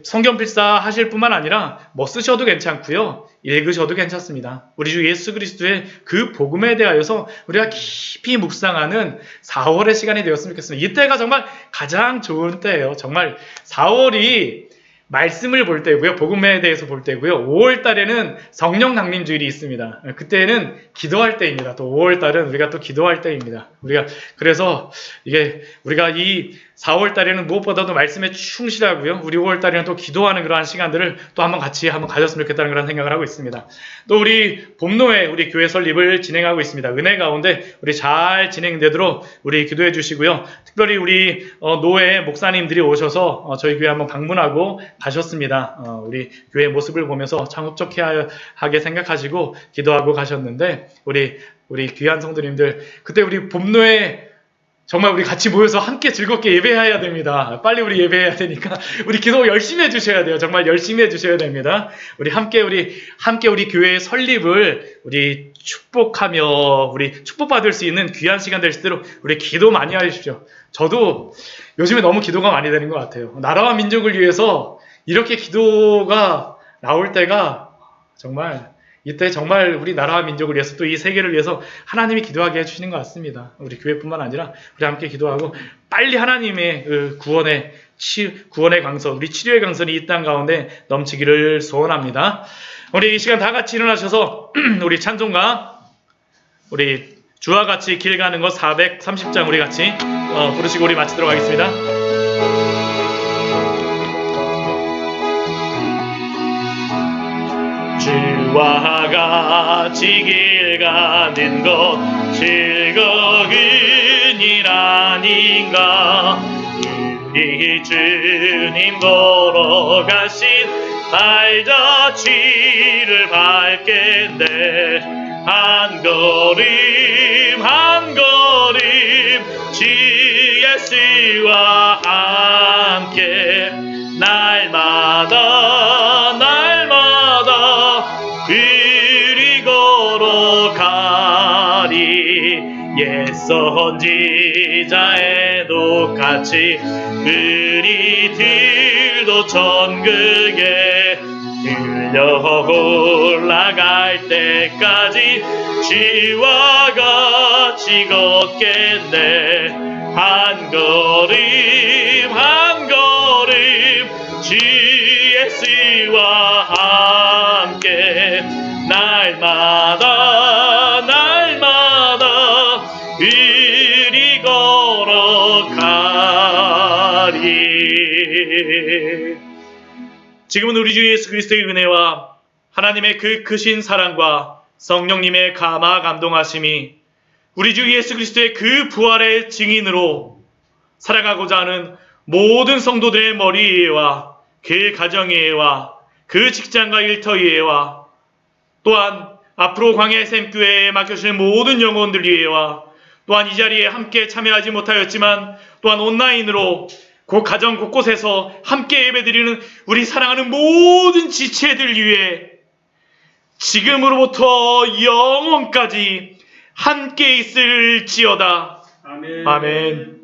성경 필사 하실 뿐만 아니라 쓰셔도 괜찮고요, 읽으셔도 괜찮습니다. 우리 주 예수 그리스도의 그 복음에 대하여서 우리가 깊이 묵상하는 4월의 시간이 되었으면 좋겠습니다. 이때가 정말 가장 좋은 때예요. 정말 4월이 말씀을 볼 때고요, 복음에 대해서 볼 때고요, 5월 달에는 성령 강림 주일이 있습니다. 그때는 기도할 때입니다. 또 5월 달은 우리가 또 기도할 때입니다. 그래서 우리가 이 4월 달에는 무엇보다도 말씀에 충실하고요, 우리 5월 달에는 또 기도하는 그러한 시간들을 또 한번 같이 가졌으면 좋겠다는 그런 생각을 하고 있습니다. 또 우리 봄노회 우리 교회 설립을 진행하고 있습니다. 은혜 가운데 우리 잘 진행되도록 우리 기도해 주시고요. 특별히 우리 노회 목사님들이 오셔서 저희 교회 한번 방문하고 가셨습니다. 우리 교회 모습을 보면서 참 흡족하게 생각하시고 기도하고 가셨는데 우리 귀한 성도님들, 그때 우리 봄노회 정말 우리 같이 모여서 함께 즐겁게 예배해야 됩니다. 빨리 우리 예배해야 되니까 우리 기도 열심히 해주셔야 돼요. 정말 열심히 해주셔야 됩니다. 우리 함께 우리 교회의 설립을 우리 축복하며 우리 축복받을 수 있는 귀한 시간 될 수 있도록 우리 기도 많이 하십시오. 저도 요즘에 너무 기도가 많이 되는 것 같아요. 나라와 민족을 위해서 이렇게 기도가 나올 때가 정말 이때 정말 우리 나라와 민족을 위해서 또 이 세계를 위해서 하나님이 기도하게 해주시는 것 같습니다. 우리 교회뿐만 아니라 우리 함께 기도하고 빨리 하나님의 그 구원의 강선, 우리 치료의 강선이 이 땅 가운데 넘치기를 소원합니다. 우리 이 시간 다 같이 일어나셔서 우리 찬송가 우리 주와 같이 길 가는 것 430장 우리 같이 부르시고 우리 마치도록 하겠습니다. 주와 같이 길 가는 것 즐거운 일 아닌가. 우리 주님 걸어가신 발자취를 밟겠네. 한 걸음 한 걸음 주 예수와 함께 날마다 그리 걸어가리. 옛 선지자에도 같이 그리들도 천국에 들려 올라갈 때까지 주와 같이 걷겠네. 한 걸음 한 걸음 주 예수와 함께 날마다 그리 걸어가리. 지금은 우리 주 예수 그리스도의 은혜와 하나님의 그 크신 사랑과 성령님의 감화 감동하심이 우리 주 예수 그리스도의 그 부활의 증인으로 살아가고자 하는 모든 성도들의 머리 위에와 그 가정 위에와 그 직장과 일터 위에와 또한 앞으로 광야의 샘교회에 맡겨주시는 모든 영혼들 위에와 또한 이 자리에 함께 참여하지 못하였지만 또한 온라인으로 그 가정 곳곳에서 함께 예배드리는 우리 사랑하는 모든 지체들 위해 지금으로부터 영원까지 함께 있을지어다. 아멘.